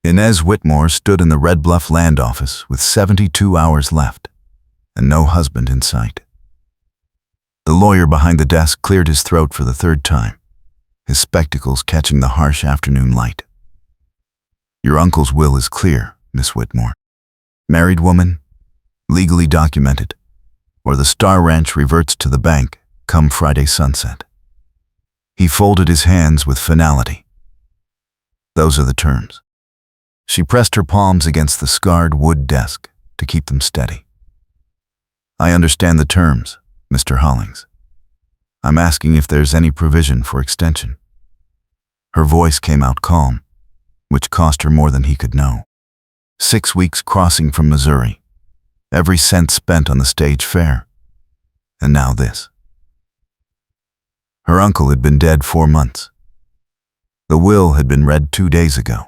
Inez Whitmore stood in the Red Bluff land office with 72 hours left and no husband in sight. The lawyer behind the desk cleared his throat for the third time, his spectacles catching the harsh afternoon light. Your uncle's will is clear, Miss Whitmore. Married woman, legally documented, or the Star Ranch reverts to the bank come Friday sunset. He folded his hands with finality. Those are the terms. She pressed her palms against the scarred wood desk to keep them steady. I understand the terms, Mr. Hollings. I'm asking if there's any provision for extension. Her voice came out calm, which cost her more than he could know. 6 weeks crossing from Missouri, every cent spent on the stage fare, and now this. Her uncle had been dead 4 months. The will had been read 2 days ago.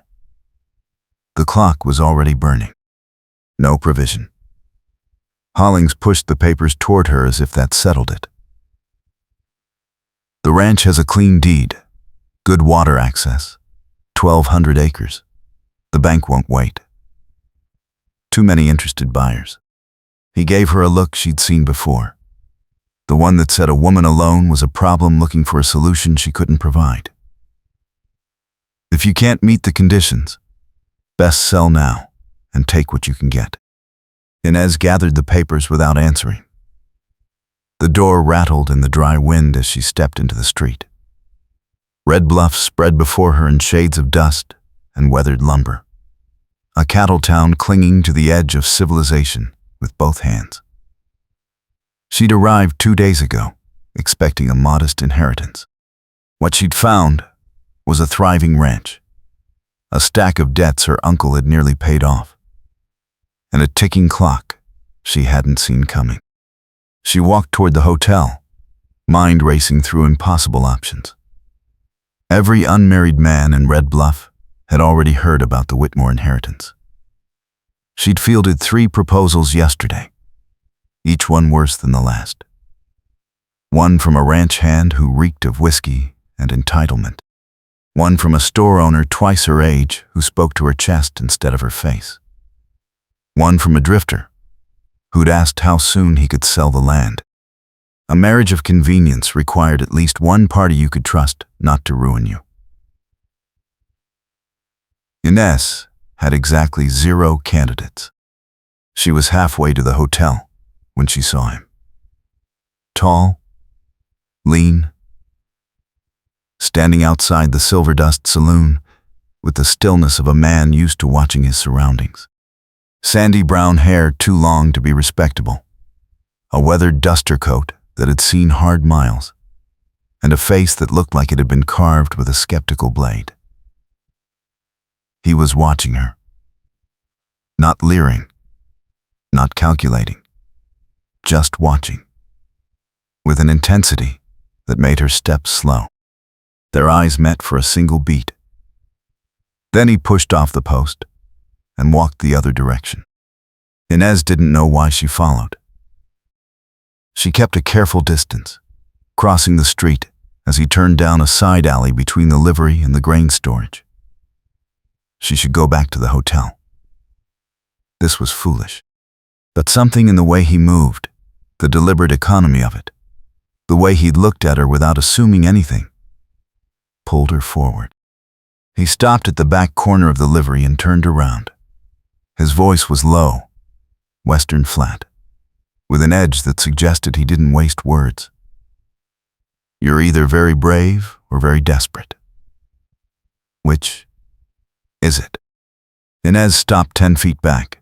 The clock was already burning. No provision. Hollings pushed the papers toward her as if that settled it. The ranch has a clean deed, good water access, 1,200 acres. The bank won't wait. Too many interested buyers. He gave her a look she'd seen before, the one that said a woman alone was a problem looking for a solution she couldn't provide. If you can't meet the conditions, best sell now and take what you can get. Inez gathered the papers without answering. The door rattled in the dry wind as she stepped into the street. Red Bluff spread before her in shades of dust and weathered lumber. A cattle town clinging to the edge of civilization with both hands. She'd arrived 2 days ago, expecting a modest inheritance. What she'd found was a thriving ranch, a stack of debts her uncle had nearly paid off, and a ticking clock she hadn't seen coming. She walked toward the hotel, mind racing through impossible options. Every unmarried man in Red Bluff had already heard about the Whitmore inheritance. She'd fielded 3 proposals yesterday, each one worse than the last. One from a ranch hand who reeked of whiskey and entitlement. One from a store owner twice her age who spoke to her chest instead of her face. One from a drifter who'd asked how soon he could sell the land. A marriage of convenience required at least one party you could trust not to ruin you. Inez had exactly 0 candidates. She was halfway to the hotel when she saw him. Tall, lean, standing outside the Silver Dust Saloon with the stillness of a man used to watching his surroundings. Sandy brown hair too long to be respectable, a weathered duster coat that had seen hard miles, and a face that looked like it had been carved with a skeptical blade. He was watching her, not leering, not calculating, just watching, with an intensity that made her steps slow. Their eyes met for a single beat. Then he pushed off the post and walked the other direction. Inez didn't know why she followed. She kept a careful distance, crossing the street as he turned down a side alley between the livery and the grain storage. She should go back to the hotel. This was foolish. But something in the way he moved, the deliberate economy of it, the way he'd looked at her without assuming anything, pulled her forward. He stopped at the back corner of the livery and turned around. His voice was low, western flat, with an edge that suggested he didn't waste words. You're either very brave or very desperate. Which is it? Inez stopped 10 feet back,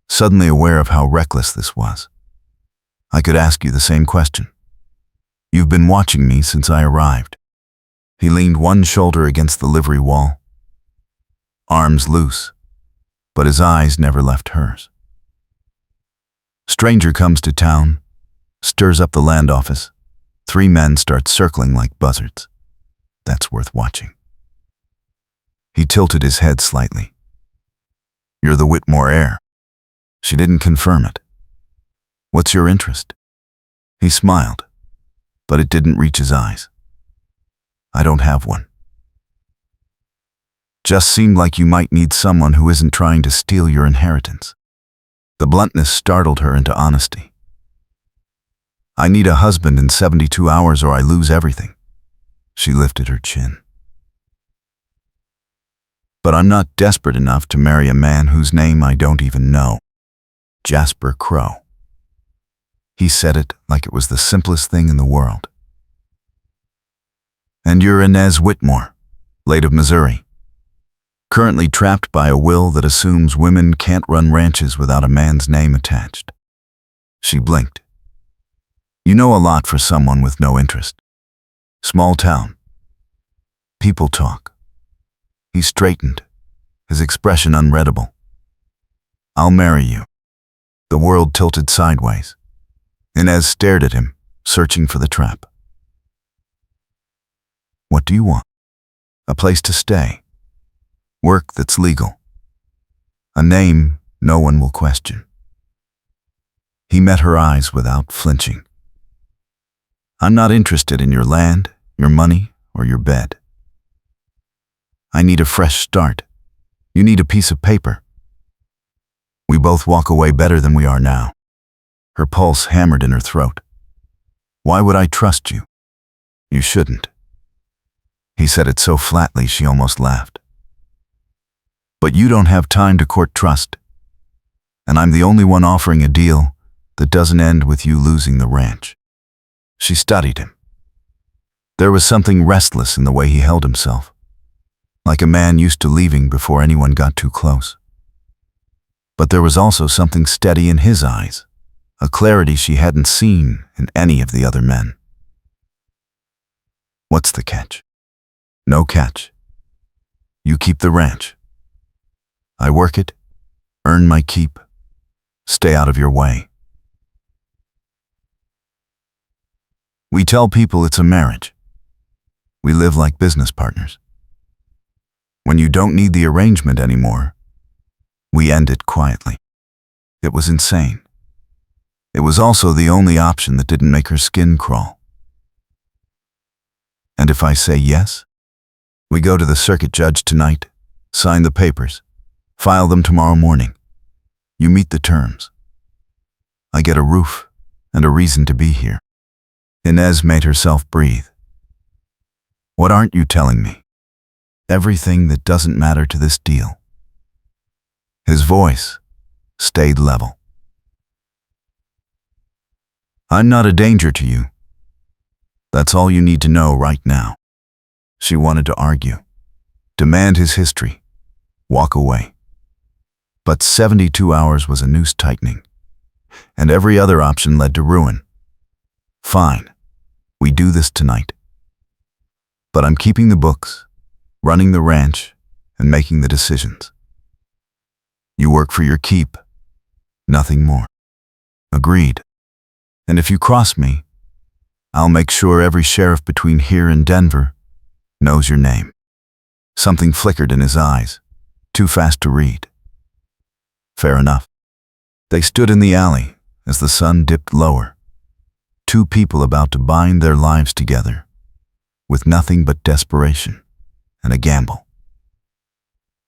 suddenly aware of how reckless this was. I could ask you the same question. You've been watching me since I arrived. He leaned one shoulder against the livery wall, arms loose, but his eyes never left hers. Stranger comes to town, stirs up the land office. 3 men start circling like buzzards. That's worth watching. He tilted his head slightly. You're the Whitmore heir. She didn't confirm it. What's your interest? He smiled, but it didn't reach his eyes. I don't have one. Just seemed like you might need someone who isn't trying to steal your inheritance. The bluntness startled her into honesty. I need a husband in 72 hours or I lose everything. She lifted her chin. But I'm not desperate enough to marry a man whose name I don't even know. Jasper Crow. He said it like it was the simplest thing in the world. And you're Inez Whitmore, late of Missouri, currently trapped by a will that assumes women can't run ranches without a man's name attached. She blinked. You know a lot for someone with no interest. Small town. People talk. He straightened, his expression unreadable. I'll marry you. The world tilted sideways. Inez stared at him, searching for the trap. What do you want? A place to stay. Work that's legal. A name no one will question. He met her eyes without flinching. I'm not interested in your land, your money, or your bed. I need a fresh start. You need a piece of paper. We both walk away better than we are now. Her pulse hammered in her throat. Why would I trust you? You shouldn't. He said it so flatly she almost laughed. But you don't have time to court trust, and I'm the only one offering a deal that doesn't end with you losing the ranch. She studied him. There was something restless in the way he held himself, like a man used to leaving before anyone got too close. But there was also something steady in his eyes, a clarity she hadn't seen in any of the other men. What's the catch? No catch. You keep the ranch. I work it, earn my keep, stay out of your way. We tell people it's a marriage. We live like business partners. When you don't need the arrangement anymore, we end it quietly. It was insane. It was also the only option that didn't make her skin crawl. And if I say yes? We go to the circuit judge tonight, sign the papers, file them tomorrow morning. You meet the terms. I get a roof and a reason to be here. Inez made herself breathe. What aren't you telling me? Everything that doesn't matter to this deal. His voice stayed level. I'm not a danger to you. That's all you need to know right now. She wanted to argue, demand his history, walk away. But 72 hours was a noose tightening, and every other option led to ruin. Fine, we do this tonight. But I'm keeping the books, running the ranch, and making the decisions. You work for your keep, nothing more. Agreed. And if you cross me, I'll make sure every sheriff between here and Denver knows your name. Something flickered in his eyes, too fast to read. Fair enough. They stood in the alley as the sun dipped lower. Two people about to bind their lives together, with nothing but desperation and a gamble.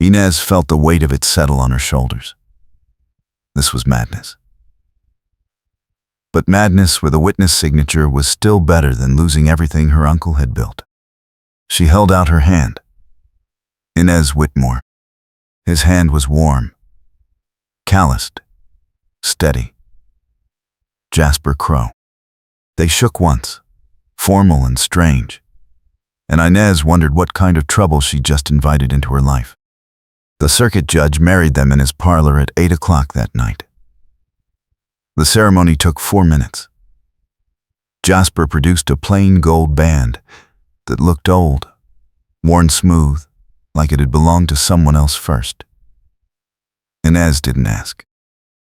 Inez felt the weight of it settle on her shoulders. This was madness. But madness with a witness signature was still better than losing everything her uncle had built. She held out her hand. Inez Whitmore. His hand was warm, calloused, steady. Jasper Crow. They shook once, formal and strange, and Inez wondered what kind of trouble she just invited into her life. The circuit judge married them in his parlor at 8 o'clock that night. The ceremony took 4 minutes. Jasper produced a plain gold band that looked old, worn smooth, like it had belonged to someone else first. Inez didn't ask.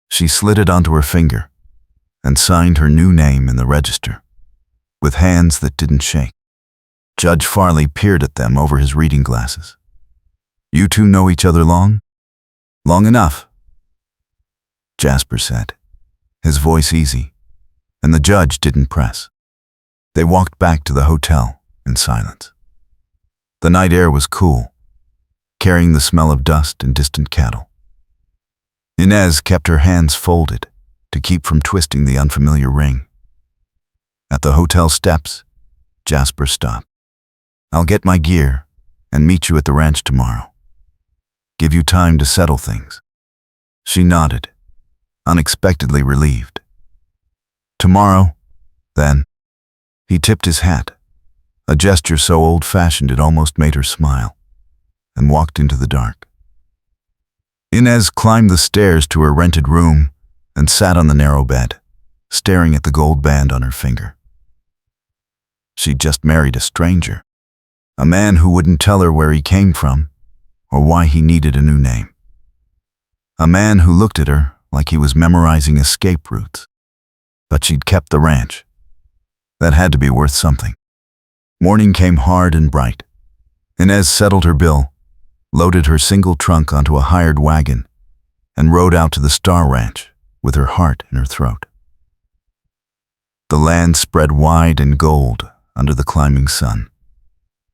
She slid it onto her finger and signed her new name in the register, with hands that didn't shake. Judge Farley peered at them over his reading glasses. You two know each other long? Long enough, Jasper said, his voice easy, and the judge didn't press. They walked back to the hotel in silence. The night air was cool, carrying the smell of dust and distant cattle. Inez kept her hands folded to keep from twisting the unfamiliar ring. At the hotel steps, Jasper stopped. "I'll get my gear and meet you at the ranch tomorrow. Give you time to settle things." She nodded, unexpectedly relieved. "Tomorrow, then." He tipped his hat, a gesture so old-fashioned it almost made her smile, and walked into the dark. Inez climbed the stairs to her rented room and sat on the narrow bed, staring at the gold band on her finger. She'd just married a stranger, a man who wouldn't tell her where he came from or why he needed a new name. A man who looked at her like he was memorizing escape routes. But she'd kept the ranch. That had to be worth something. Morning came hard and bright. Inez settled her bill, loaded her single trunk onto a hired wagon, and rode out to the Star Ranch with her heart in her throat. The land spread wide and gold under the climbing sun.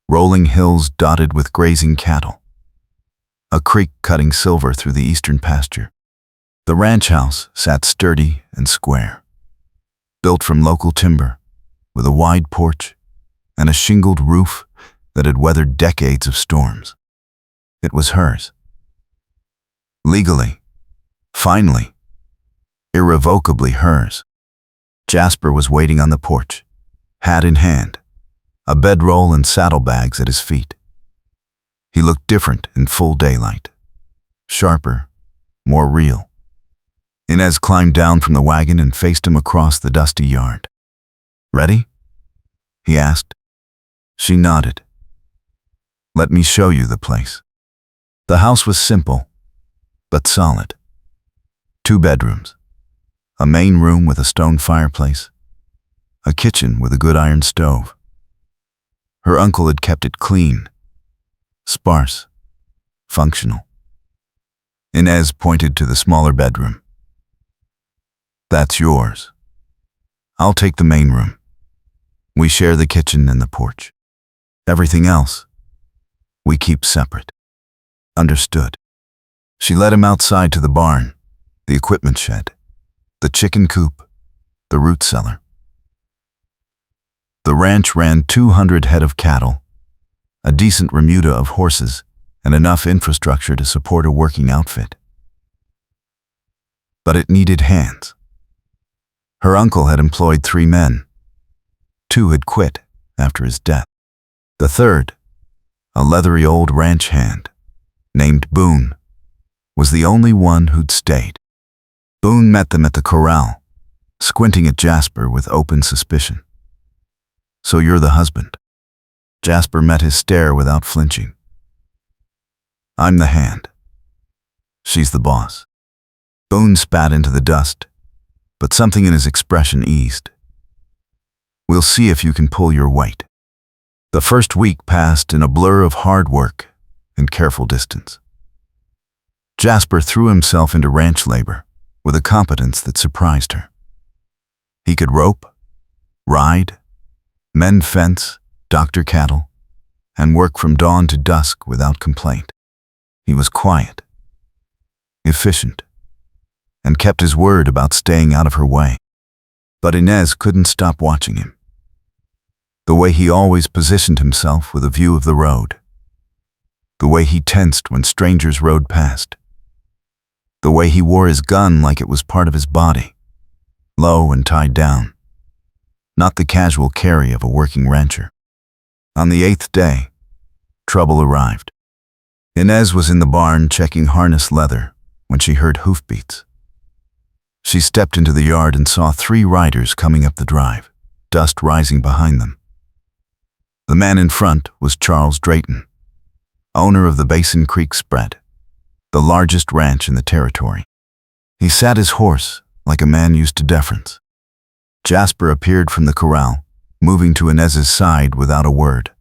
Rolling hills dotted with grazing cattle. A creek cutting silver through the eastern pasture. The ranch house sat sturdy and square, built from local timber, with a wide porch and a shingled roof that had weathered decades of storms. It was hers. Legally, finally, irrevocably hers. Jasper was waiting on the porch, hat in hand, a bedroll and saddlebags at his feet. He looked different in full daylight, sharper, more real. Inez climbed down from the wagon and faced him across the dusty yard. "Ready?" he asked. She nodded. "Let me show you the place." The house was simple, but solid. 2 bedrooms, a main room with a stone fireplace, a kitchen with a good iron stove. Her uncle had kept it clean, sparse, functional. Inez pointed to the smaller bedroom. "That's yours. I'll take the main room. We share the kitchen and the porch. Everything else, we keep separate." Understood. She led him outside to the barn, the equipment shed, the chicken coop, the root cellar. The ranch ran 200 head of cattle, a decent remuda of horses, and enough infrastructure to support a working outfit. But it needed hands. Her uncle had employed 3 men. 2 had quit after his death. The third, a leathery old ranch hand, named Boone, was the only one who'd stayed. Boone met them at the corral, squinting at Jasper with open suspicion. "So you're the husband?" Jasper met his stare without flinching. "I'm the hand. She's the boss." Boone spat into the dust, but something in his expression eased. "We'll see if you can pull your weight." The first week passed in a blur of hard work and careful distance. Jasper threw himself into ranch labor with a competence that surprised her. He could rope, ride, mend fence, doctor cattle, and work from dawn to dusk without complaint. He was quiet, efficient, and kept his word about staying out of her way. But Inez couldn't stop watching him. The way he always positioned himself with a view of the road. The way he tensed when strangers rode past. The way he wore his gun like it was part of his body, low and tied down. Not the casual carry of a working rancher. On the 8th day, trouble arrived. Inez was in the barn checking harness leather when she heard hoofbeats. She stepped into the yard and saw 3 riders coming up the drive, dust rising behind them. The man in front was Charles Drayton, owner of the Basin Creek Spread, the largest ranch in the territory. He sat his horse like a man used to deference. Jasper appeared from the corral, moving to Inez's side without a word.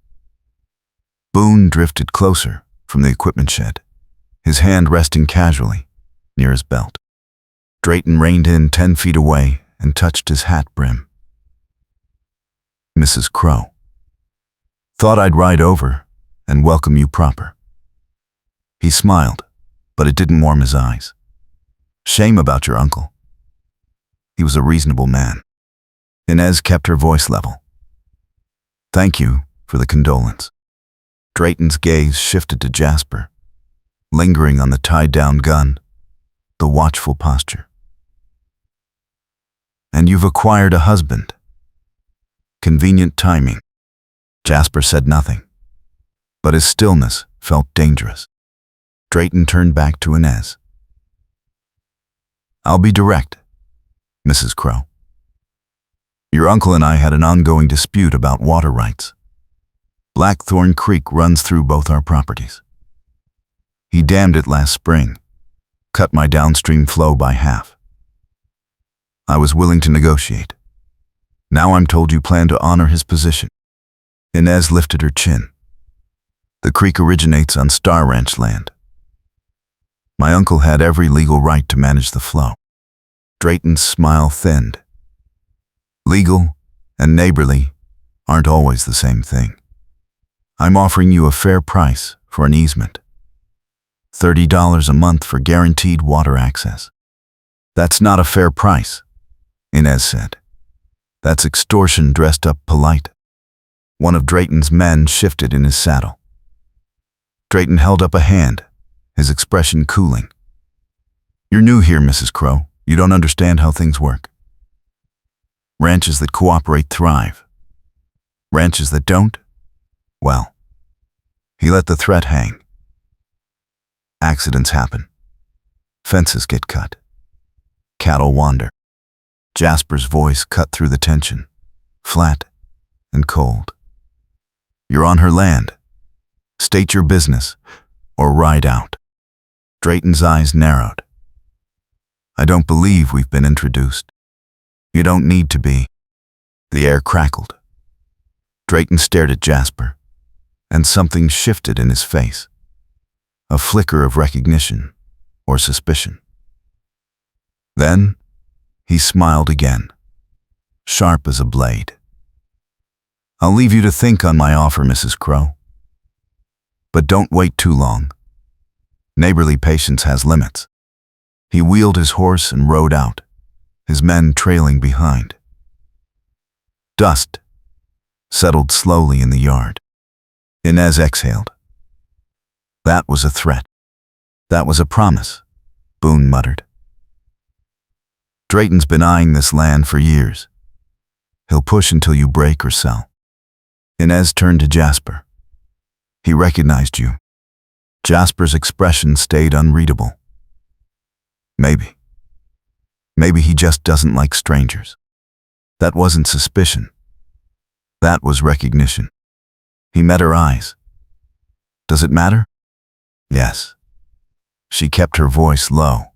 Boone drifted closer from the equipment shed, his hand resting casually near his belt. Drayton reined in 10 feet away and touched his hat brim. "Mrs. Crow. Thought I'd ride over and welcome you proper." He smiled, but it didn't warm his eyes. Shame about your uncle. He was a reasonable man. Inez kept her voice level. Thank you for the condolence. Drayton's gaze shifted to Jasper, lingering on the tied-down gun, the watchful posture. And you've acquired a husband. Convenient timing. Jasper said nothing, but his stillness felt dangerous. Drayton turned back to Inez. I'll be direct, Mrs. Crow. Your uncle and I had an ongoing dispute about water rights. Blackthorn Creek runs through both our properties. He dammed it last spring, cut my downstream flow by half. I was willing to negotiate. Now I'm told you plan to honor his position. Inez lifted her chin. The creek originates on Star Ranch land. My uncle had every legal right to manage the flow. Drayton's smile thinned. Legal and neighborly aren't always the same thing. I'm offering you a fair price for an easement. $30 a month for guaranteed water access. That's not a fair price, Inez said. That's extortion dressed up polite. One of Drayton's men shifted in his saddle. Drayton held up a hand, his expression cooling. You're new here, Mrs. Crow. You don't understand how things work. Ranches that cooperate thrive. Ranches that don't, well, he let the threat hang. Accidents happen. Fences get cut. Cattle wander. Jasper's voice cut through the tension, flat and cold. You're on her land. State your business, or ride out. Drayton's eyes narrowed. I don't believe we've been introduced. You don't need to be. The air crackled. Drayton stared at Jasper, and something shifted in his face. A flicker of recognition or suspicion. Then, he smiled again, sharp as a blade. I'll leave you to think on my offer, Mrs. Crow. But don't wait too long. Neighborly patience has limits. He wheeled his horse and rode out, his men trailing behind. Dust settled slowly in the yard. Inez exhaled. That was a threat. That was a promise, Boone muttered. Drayton's been eyeing this land for years. He'll push until you break or sell. Inez turned to Jasper. He recognized you. Jasper's expression stayed unreadable. Maybe. Maybe he just doesn't like strangers. That wasn't suspicion. That was recognition. He met her eyes. Does it matter? Yes. She kept her voice low,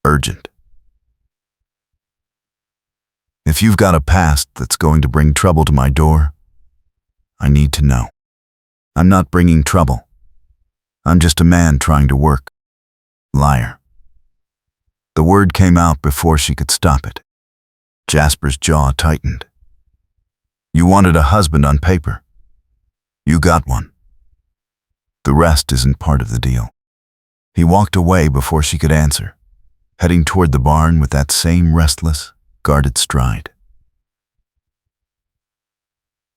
urgent. If you've got a past that's going to bring trouble to my door, I need to know. I'm not bringing trouble. I'm just a man trying to work. Liar. The word came out before she could stop it. Jasper's jaw tightened. You wanted a husband on paper. You got one. The rest isn't part of the deal. He walked away before she could answer, heading toward the barn with that same restless, guarded stride.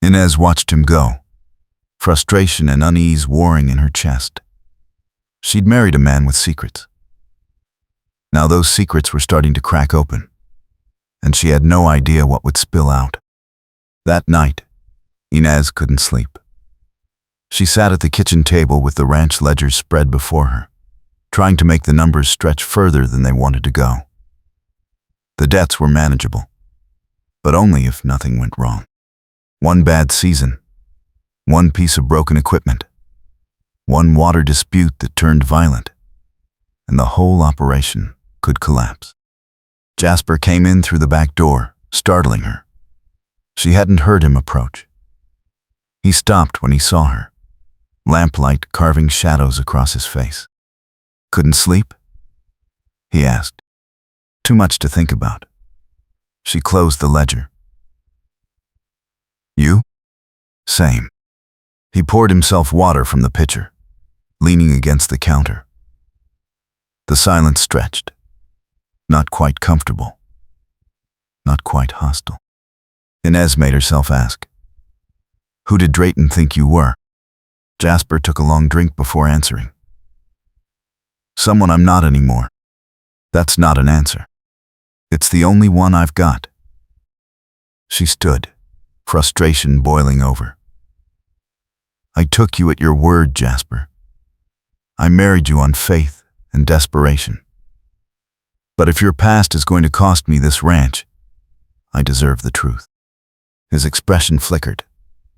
Inez watched him go, frustration and unease warring in her chest. She'd married a man with secrets. Now those secrets were starting to crack open, and she had no idea what would spill out. That night, Inez couldn't sleep. She sat at the kitchen table with the ranch ledgers spread before her, trying to make the numbers stretch further than they wanted to go. The debts were manageable, but only if nothing went wrong. One bad season, one piece of broken equipment, one water dispute that turned violent, and the whole operation could collapse. Jasper came in through the back door, startling her. She hadn't heard him approach. He stopped when he saw her, lamplight carving shadows across his face. Couldn't sleep? He asked. Too much to think about. She closed the ledger. You? Same. He poured himself water from the pitcher, leaning against the counter. The silence stretched, not quite comfortable, not quite hostile. Inez made herself ask, "Who did Drayton think you were?" Jasper took a long drink before answering. "Someone I'm not anymore." "That's not an answer. It's the only one I've got." She stood, frustration boiling over. "I took you at your word, Jasper. I married you on faith and desperation. But if your past is going to cost me this ranch, I deserve the truth." His expression flickered,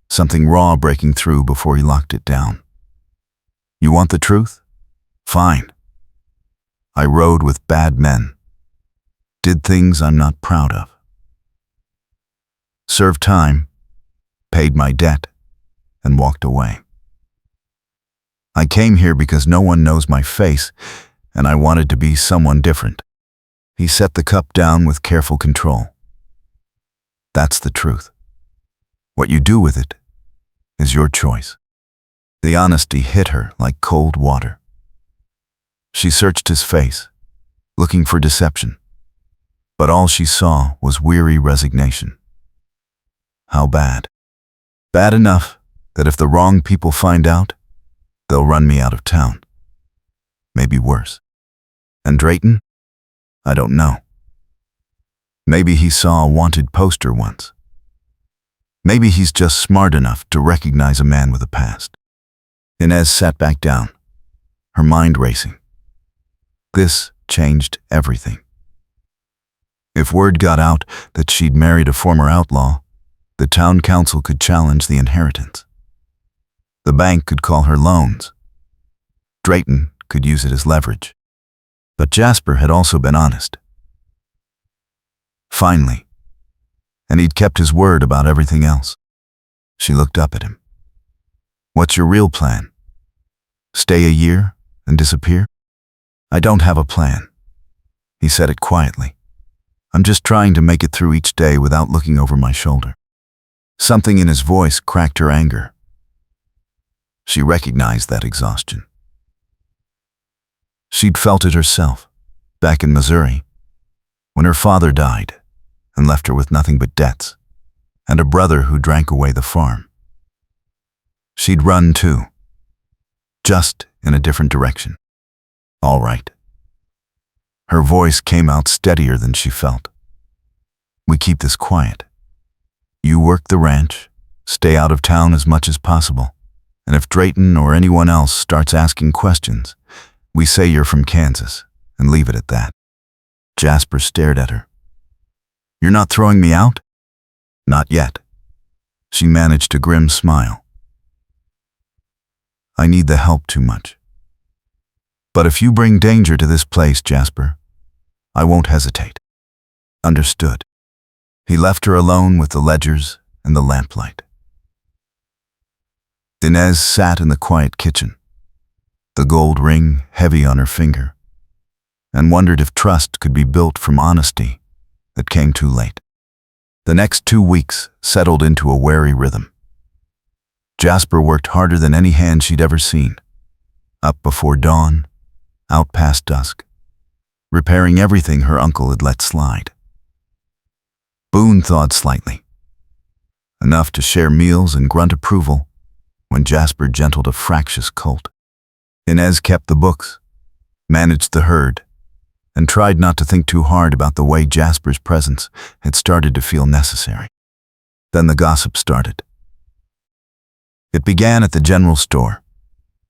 something raw breaking through before he locked it down. "You want the truth? Fine. I rode with bad men, did things I'm not proud of, served time, paid my debt, and walked away. I came here because no one knows my face, and I wanted to be someone different." He set the cup down with careful control. "That's the truth. What you do with it is your choice." The honesty hit her like cold water. She searched his face, looking for deception, but all she saw was weary resignation. How bad? Bad enough that if the wrong people find out, they'll run me out of town. Maybe worse. And Drayton? I don't know. Maybe he saw a wanted poster once. Maybe he's just smart enough to recognize a man with a past. Inez sat back down, her mind racing. This changed everything. If word got out that she'd married a former outlaw, the town council could challenge the inheritance. The bank could call her loans. Drayton could use it as leverage. But Jasper had also been honest. Finally. And he'd kept his word about everything else. She looked up at him. "What's your real plan? Stay a year and disappear?" "I don't have a plan." He said it quietly. "I'm just trying to make it through each day without looking over my shoulder." Something in his voice cracked her anger. She recognized that exhaustion. She'd felt it herself, back in Missouri, when her father died and left her with nothing but debts, and a brother who drank away the farm. She'd run too, just in a different direction. "All right." Her voice came out steadier than she felt. "We keep this quiet. You work the ranch, stay out of town as much as possible, and if Drayton or anyone else starts asking questions, we say you're from Kansas and leave it at that." Jasper stared at her. "You're not throwing me out?" "Not yet." She managed a grim smile. "I need the help too much. But if you bring danger to this place, Jasper, I won't hesitate." "Understood." He left her alone with the ledgers and the lamplight. Inez sat in the quiet kitchen, the gold ring heavy on her finger, and wondered if trust could be built from honesty that came too late. The next 2 weeks settled into a wary rhythm. Jasper worked harder than any hand she'd ever seen, up before dawn, out past dusk, repairing everything her uncle had let slide. Boone thawed slightly, enough to share meals and grunt approval when Jasper gentled a fractious colt. Inez kept the books, managed the herd, and tried not to think too hard about the way Jasper's presence had started to feel necessary. Then the gossip started. It began at the general store,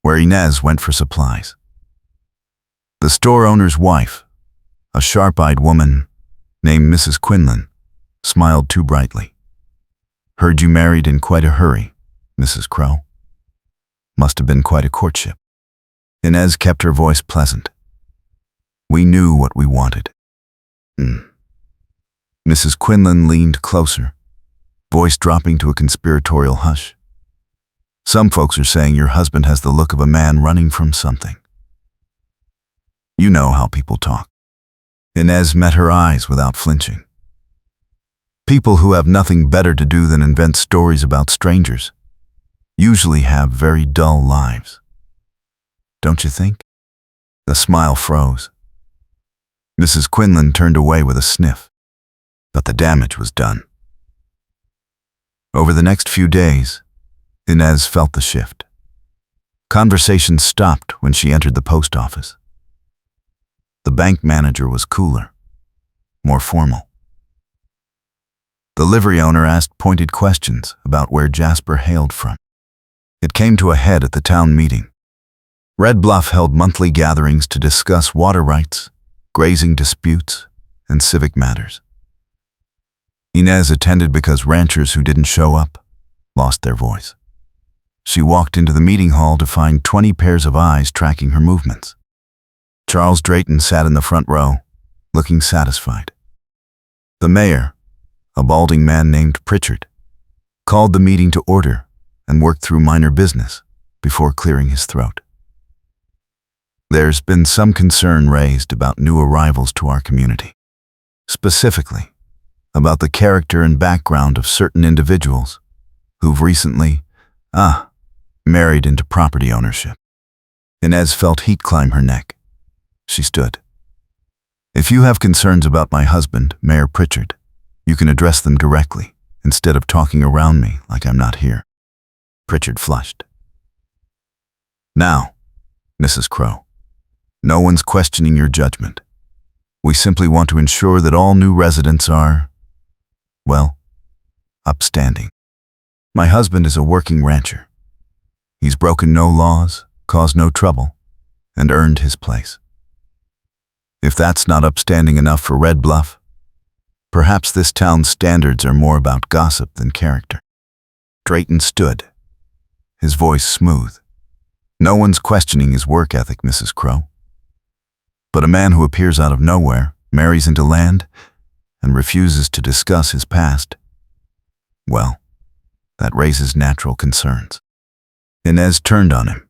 where Inez went for supplies. The store owner's wife, a sharp-eyed woman named Mrs. Quinlan, smiled too brightly. "Heard you married in quite a hurry, Mrs. Crow. Must have been quite a courtship." Inez kept her voice pleasant. "We knew what we wanted." Mrs. Quinlan leaned closer, voice dropping to a conspiratorial hush. "Some folks are saying your husband has the look of a man running from something. You know how people talk." Inez met her eyes without flinching. People who have nothing better to do than invent stories about strangers usually have very dull lives. don't you think? The smile froze. Mrs. Quinlan turned away with a sniff, but the damage was done. Over the next few days, Inez felt the shift. Conversation stopped when she entered the post office. The bank manager was cooler, more formal. The livery owner asked pointed questions about where Jasper hailed from. It came to a head at the town meeting. Red Bluff held monthly gatherings to discuss water rights, grazing disputes, and civic matters. Inez attended because ranchers who didn't show up lost their voice. She walked into the meeting hall to find 20 pairs of eyes tracking her movements. Charles Drayton sat in the front row, looking satisfied. The mayor, a balding man named Pritchard, called the meeting to order and worked through minor business before clearing his throat. There's been some concern raised about new arrivals to our community, specifically about the character and background of certain individuals who've recently, married into property ownership. Inez felt heat climb her neck. She stood. If you have concerns about my husband, Mayor Pritchard, you can address them directly, instead of talking around me like I'm not here. Pritchard flushed. Now, Mrs. Crow, no one's questioning your judgment. We simply want to ensure that all new residents are, well, upstanding. My husband is a working rancher. He's broken no laws, caused no trouble, and earned his place. If that's not upstanding enough for Red Bluff, perhaps this town's standards are more about gossip than character. Drayton stood, his voice smooth. No one's questioning his work ethic, Mrs. Crow. But a man who appears out of nowhere, marries into land, and refuses to discuss his past, well, that raises natural concerns. Inez turned on him.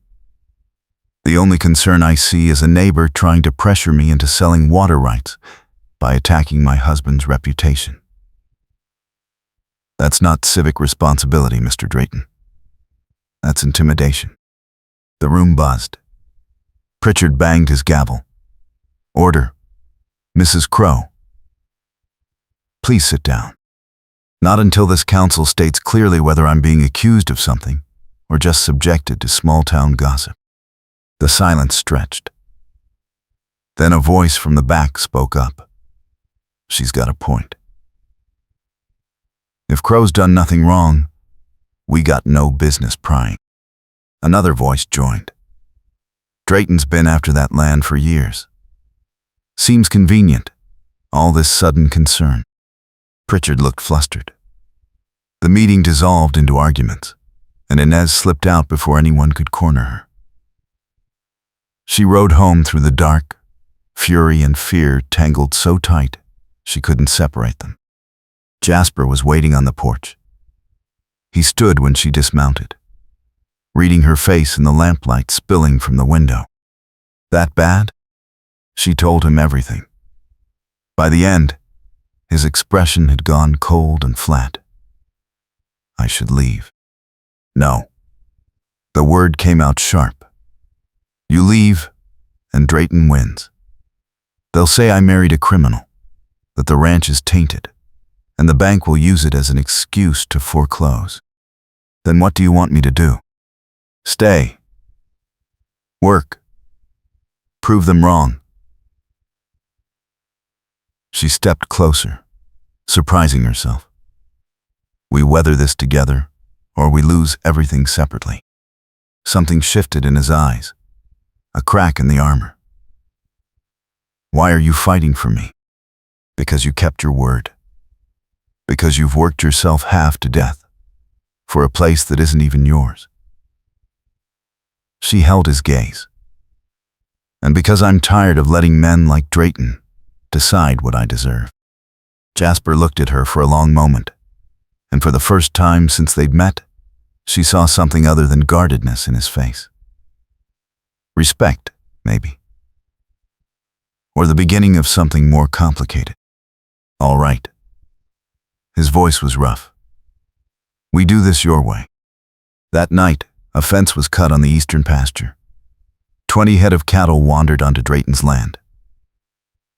The only concern I see is a neighbor trying to pressure me into selling water rights by attacking my husband's reputation. That's not civic responsibility, Mr. Drayton. That's intimidation. The room buzzed. Pritchard banged his gavel. Order. Mrs. Crow. Please sit down. Not until this council states clearly whether I'm being accused of something or just subjected to small-town gossip. The silence stretched. Then a voice from the back spoke up. She's got a point. If Crow's done nothing wrong, we got no business prying. Another voice joined. Drayton's been after that land for years. Seems convenient, all this sudden concern. Pritchard looked flustered. The meeting dissolved into arguments, and Inez slipped out before anyone could corner her. She rode home through the dark, fury and fear tangled so tight she couldn't separate them. Jasper was waiting on the porch. He stood when she dismounted, reading her face in the lamplight spilling from the window. That bad? She told him everything. By the end, his expression had gone cold and flat. I should leave. No. The word came out sharp. You leave, and Drayton wins. They'll say I married a criminal, that the ranch is tainted, and the bank will use it as an excuse to foreclose. Then what do you want me to do? Stay. Work. Prove them wrong. She stepped closer, surprising herself. We weather this together, or we lose everything separately. Something shifted in his eyes, a crack in the armor. Why are you fighting for me? Because you kept your word. Because you've worked yourself half to death for a place that isn't even yours. She held his gaze. And because I'm tired of letting men like Drayton decide what I deserve. Jasper looked at her for a long moment, and for the first time since they'd met, she saw something other than guardedness in his face. Respect, maybe. Or the beginning of something more complicated. All right. His voice was rough. We do this your way. That night, a fence was cut on the eastern pasture. 20 head of cattle wandered onto Drayton's land.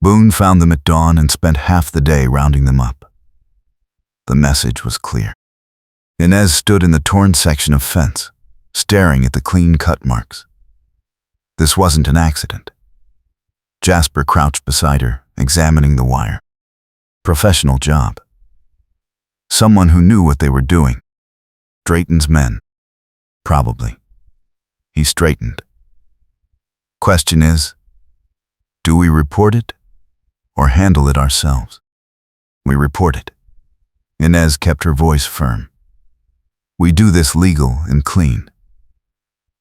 Boone found them at dawn and spent half the day rounding them up. The message was clear. Inez stood in the torn section of fence, staring at the clean cut marks. This wasn't an accident. Jasper crouched beside her, examining the wire. Professional job. Someone who knew what they were doing. Drayton's men. Probably. He straightened. Question is, do we report it or handle it ourselves? We report it. Inez kept her voice firm. We do this legal and clean.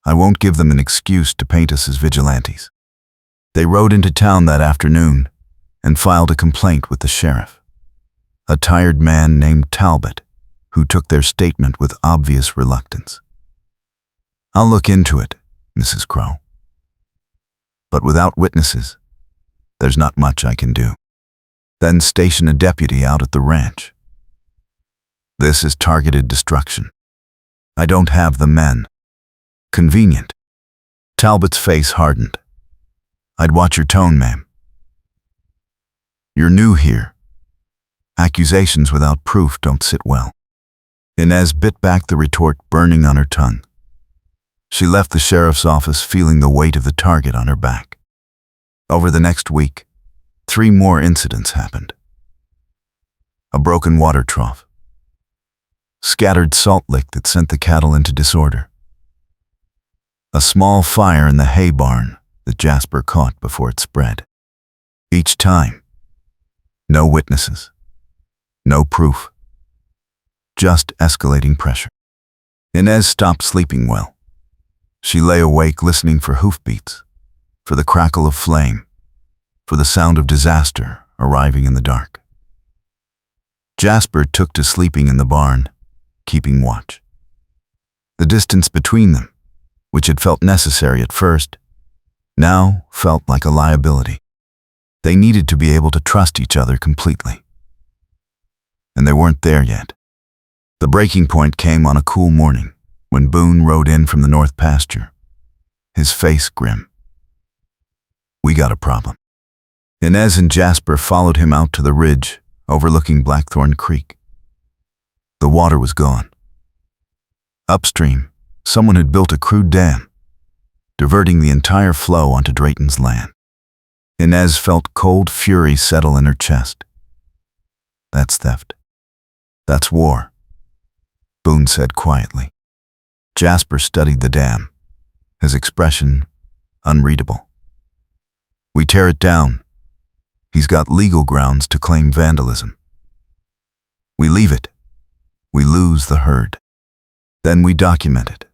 I won't give them an excuse to paint us as vigilantes. They rode into town that afternoon and filed a complaint with the sheriff, a tired man named Talbot, who took their statement with obvious reluctance. I'll look into it, Mrs. Crow. But without witnesses, there's not much I can do. Then station a deputy out at the ranch. This is targeted destruction. I don't have the men. Convenient. Talbot's face hardened. I'd watch your tone, ma'am. You're new here. Accusations without proof don't sit well. Inez bit back the retort burning on her tongue. She left the sheriff's office feeling the weight of the target on her back. Over the next week, 3 more incidents happened. A broken water trough. Scattered salt lick that sent the cattle into disorder. A small fire in the hay barn that Jasper caught before it spread. Each time, no witnesses, no proof, just escalating pressure. Inez stopped sleeping well. She lay awake listening for hoofbeats, for the crackle of flame, for the sound of disaster arriving in the dark. Jasper took to sleeping in the barn, keeping watch. The distance between them, which had felt necessary at first, now felt like a liability. They needed to be able to trust each other completely. And they weren't there yet. The breaking point came on a cool morning when Boone rode in from the north pasture, his face grim. We got a problem. Inez and Jasper followed him out to the ridge overlooking Blackthorn Creek. The water was gone. Upstream, someone had built a crude dam, diverting the entire flow onto Drayton's land. Inez felt cold fury settle in her chest. That's theft. That's war, Boone said quietly. Jasper studied the dam, his expression unreadable. We tear it down. He's got legal grounds to claim vandalism. We leave it. We lose the herd. Then we document it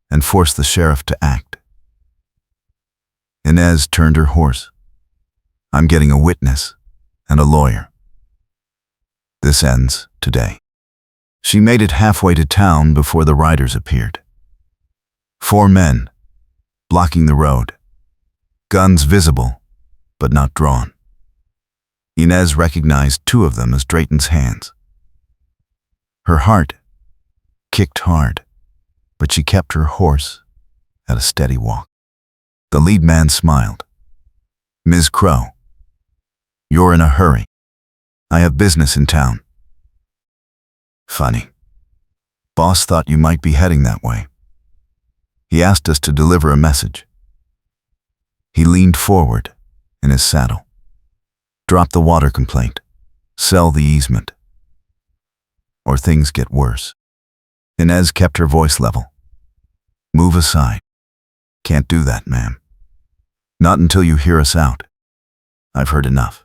and force the sheriff to act. Inez turned her horse. I'm getting a witness and a lawyer. This ends today. She made it halfway to town before the riders appeared. 4 men, blocking the road. Guns visible, but not drawn. Inez recognized 2 of them as Drayton's hands. Her heart kicked hard, but she kept her horse at a steady walk. The lead man smiled. Ms. Crow, you're in a hurry. I have business in town. Funny. Boss thought you might be heading that way. He asked us to deliver a message. He leaned forward in his saddle. Drop the water complaint. Sell the easement. Or things get worse. Inez kept her voice level. Move aside. Can't do that, ma'am. Not until you hear us out. I've heard enough.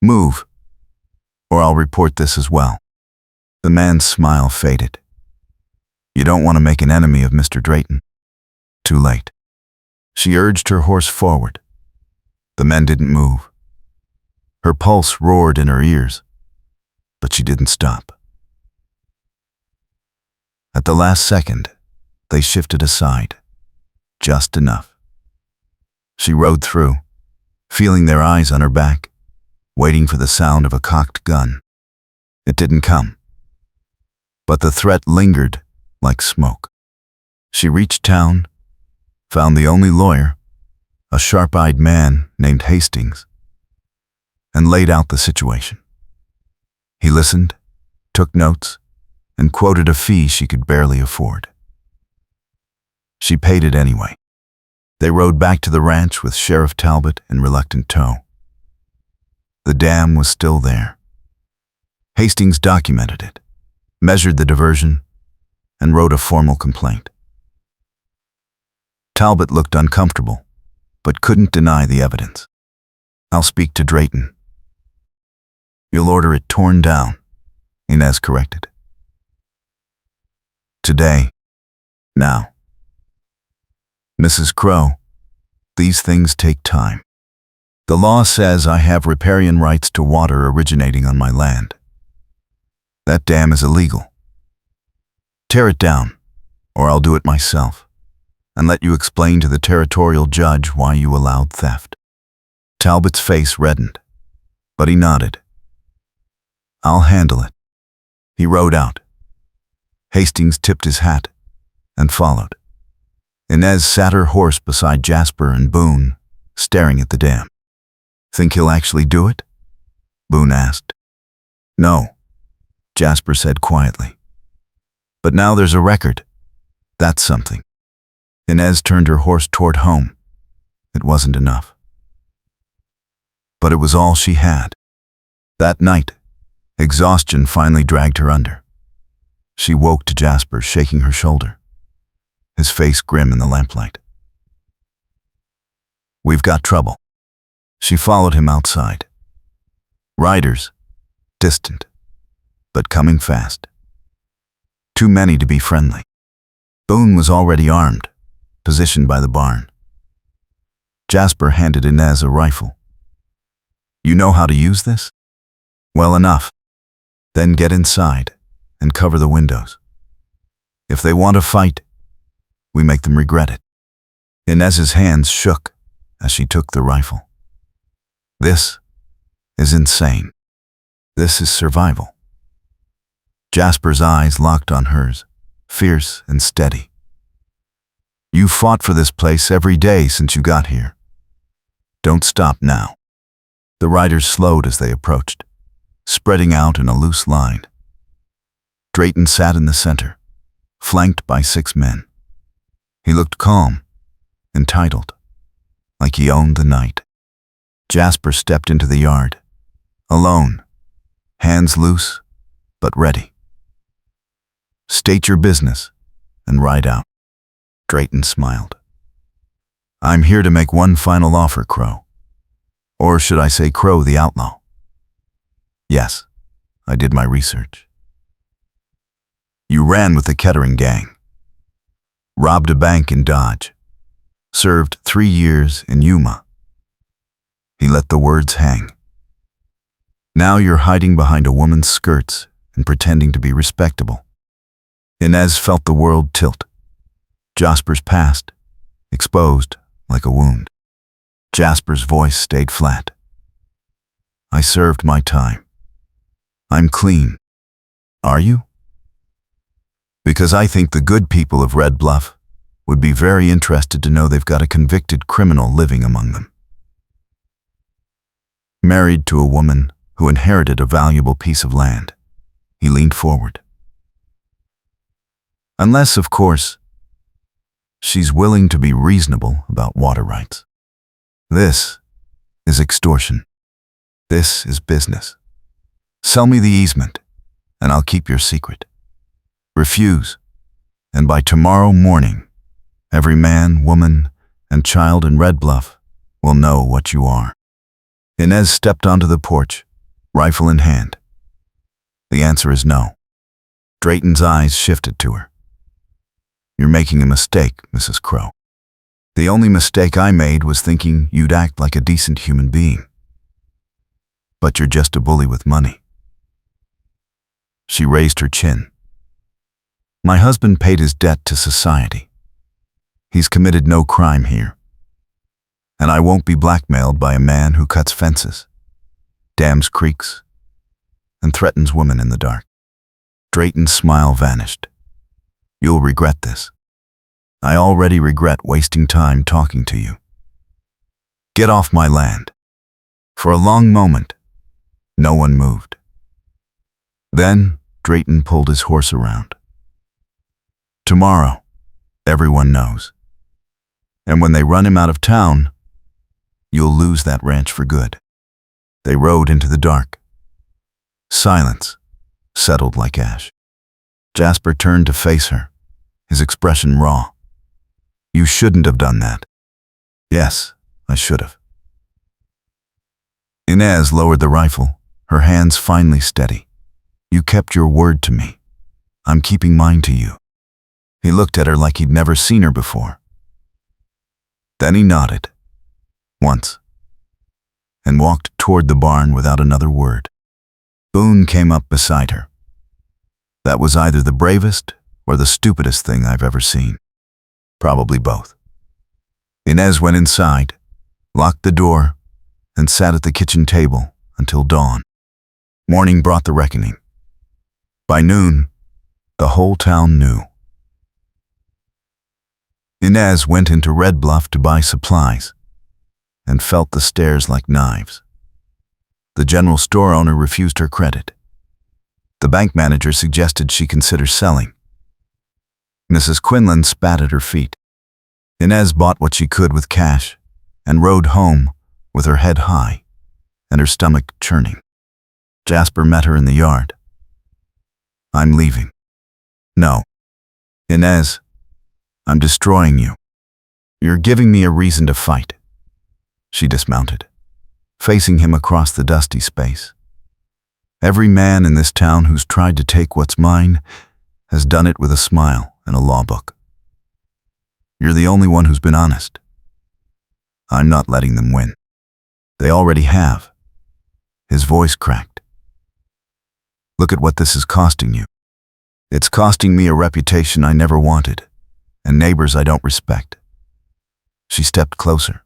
Move, or I'll report this as well. The man's smile faded. You don't want to make an enemy of Mr. Drayton. Too late. She urged her horse forward. The men didn't move. Her pulse roared in her ears, but she didn't stop. At the last second, they shifted aside, just enough. She rode through, feeling their eyes on her back, waiting for the sound of a cocked gun. It didn't come, but the threat lingered like smoke. She reached town, found the only lawyer, a sharp-eyed man named Hastings, and laid out the situation. He listened, took notes, and quoted a fee she could barely afford. She paid it anyway. They rode back to the ranch with Sheriff Talbot in reluctant tow. The dam was still there. Hastings documented it, measured the diversion, and wrote a formal complaint. Talbot looked uncomfortable, but couldn't deny the evidence. "I'll speak to Drayton." "You'll order it torn down," Inez corrected. "Today. Now." "Mrs. Crow, these things take time. The law says I have riparian rights to water originating on my land. That dam is illegal. Tear it down, or I'll do it myself, and let you explain to the territorial judge why you allowed theft." Talbot's face reddened, but he nodded. "I'll handle it." He rode out. Hastings tipped his hat and followed. Inez sat her horse beside Jasper and Boone, staring at the dam. "Think he'll actually do it?" Boone asked. "No," Jasper said quietly. "But now there's a record. That's something." Inez turned her horse toward home. It wasn't enough. But it was all she had. That night, exhaustion finally dragged her under. She woke to Jasper shaking her shoulder, his face grim in the lamplight. "We've got trouble." She followed him outside. Riders, distant, but coming fast. Too many to be friendly. Boone was already armed, positioned by the barn. Jasper handed Inez a rifle. "You know how to use this?" "Well enough." "Then get inside and cover the windows. If they want to fight, we make them regret it." Inez's hands shook as she took the rifle. "This is insane. This is survival." Jasper's eyes locked on hers, fierce and steady. "You fought for this place every day since you got here. Don't stop now." The riders slowed as they approached, spreading out in a loose line. Drayton sat in the center, flanked by 6 men. He looked calm, entitled, like he owned the night. Jasper stepped into the yard, alone, hands loose, but ready. "State your business and ride out." Drayton smiled. "I'm here to make one final offer, Crow. Or should I say Crow the Outlaw? Yes, I did my research. You ran with the Kettering gang, robbed a bank in Dodge, served 3 years in Yuma." He let the words hang. "Now you're hiding behind a woman's skirts and pretending to be respectable." Inez felt the world tilt. Jasper's past, exposed like a wound. Jasper's voice stayed flat. "I served my time. I'm clean. Are you?" "Because I think the good people of Red Bluff would be very interested to know they've got a convicted criminal living among them. Married to a woman who inherited a valuable piece of land." He leaned forward. "Unless, of course, she's willing to be reasonable about water rights. This is extortion. This is business. Sell me the easement, and I'll keep your secret. Refuse, and by tomorrow morning, every man, woman, and child in Red Bluff will know what you are." Inez stepped onto the porch, rifle in hand. "The answer is no." Drayton's eyes shifted to her. "You're making a mistake, Mrs. Crow. The only mistake I made was thinking you'd act like a decent human being. But you're just a bully with money." She raised her chin. "My husband paid his debt to society. He's committed no crime here. And I won't be blackmailed by a man who cuts fences, dams creeks, and threatens women in the dark." Drayton's smile vanished. "You'll regret this." I already regret wasting time talking to you. Get off my land." For a long moment, no one moved. Then Drayton pulled his horse around. "Tomorrow, everyone knows. And when they run him out of town, you'll lose that ranch for good." They rode into the dark. Silence settled like ash. Jasper turned to face her, his expression raw. "You shouldn't have done that." "Yes, I should have." Inez lowered the rifle, her hands finally steady. "You kept your word to me. I'm keeping mine to you." He looked at her like he'd never seen her before. Then he nodded, once, and walked toward the barn without another word. Boone came up beside her. That was either the bravest or the stupidest thing I've ever seen. Probably both. Inez went inside, locked the door, and sat at the kitchen table until dawn. Morning brought the reckoning. By noon, the whole town knew. Inez went into Red Bluff to buy supplies and felt the stares like knives. The general store owner refused her credit. The bank manager suggested she consider selling. Mrs. Quinlan spat at her feet. Inez bought what she could with cash and rode home with her head high and her stomach churning. Jasper met her in the yard. "I'm leaving." "No. Inez, I'm destroying you. You're giving me a reason to fight." She dismounted, facing him across the dusty space. "Every man in this town who's tried to take what's mine has done it with a smile and a law book. You're the only one who's been honest. I'm not letting them win. They already have." His voice cracked. "Look at what this is costing you. It's costing me a reputation I never wanted, and neighbors I don't respect." She stepped closer.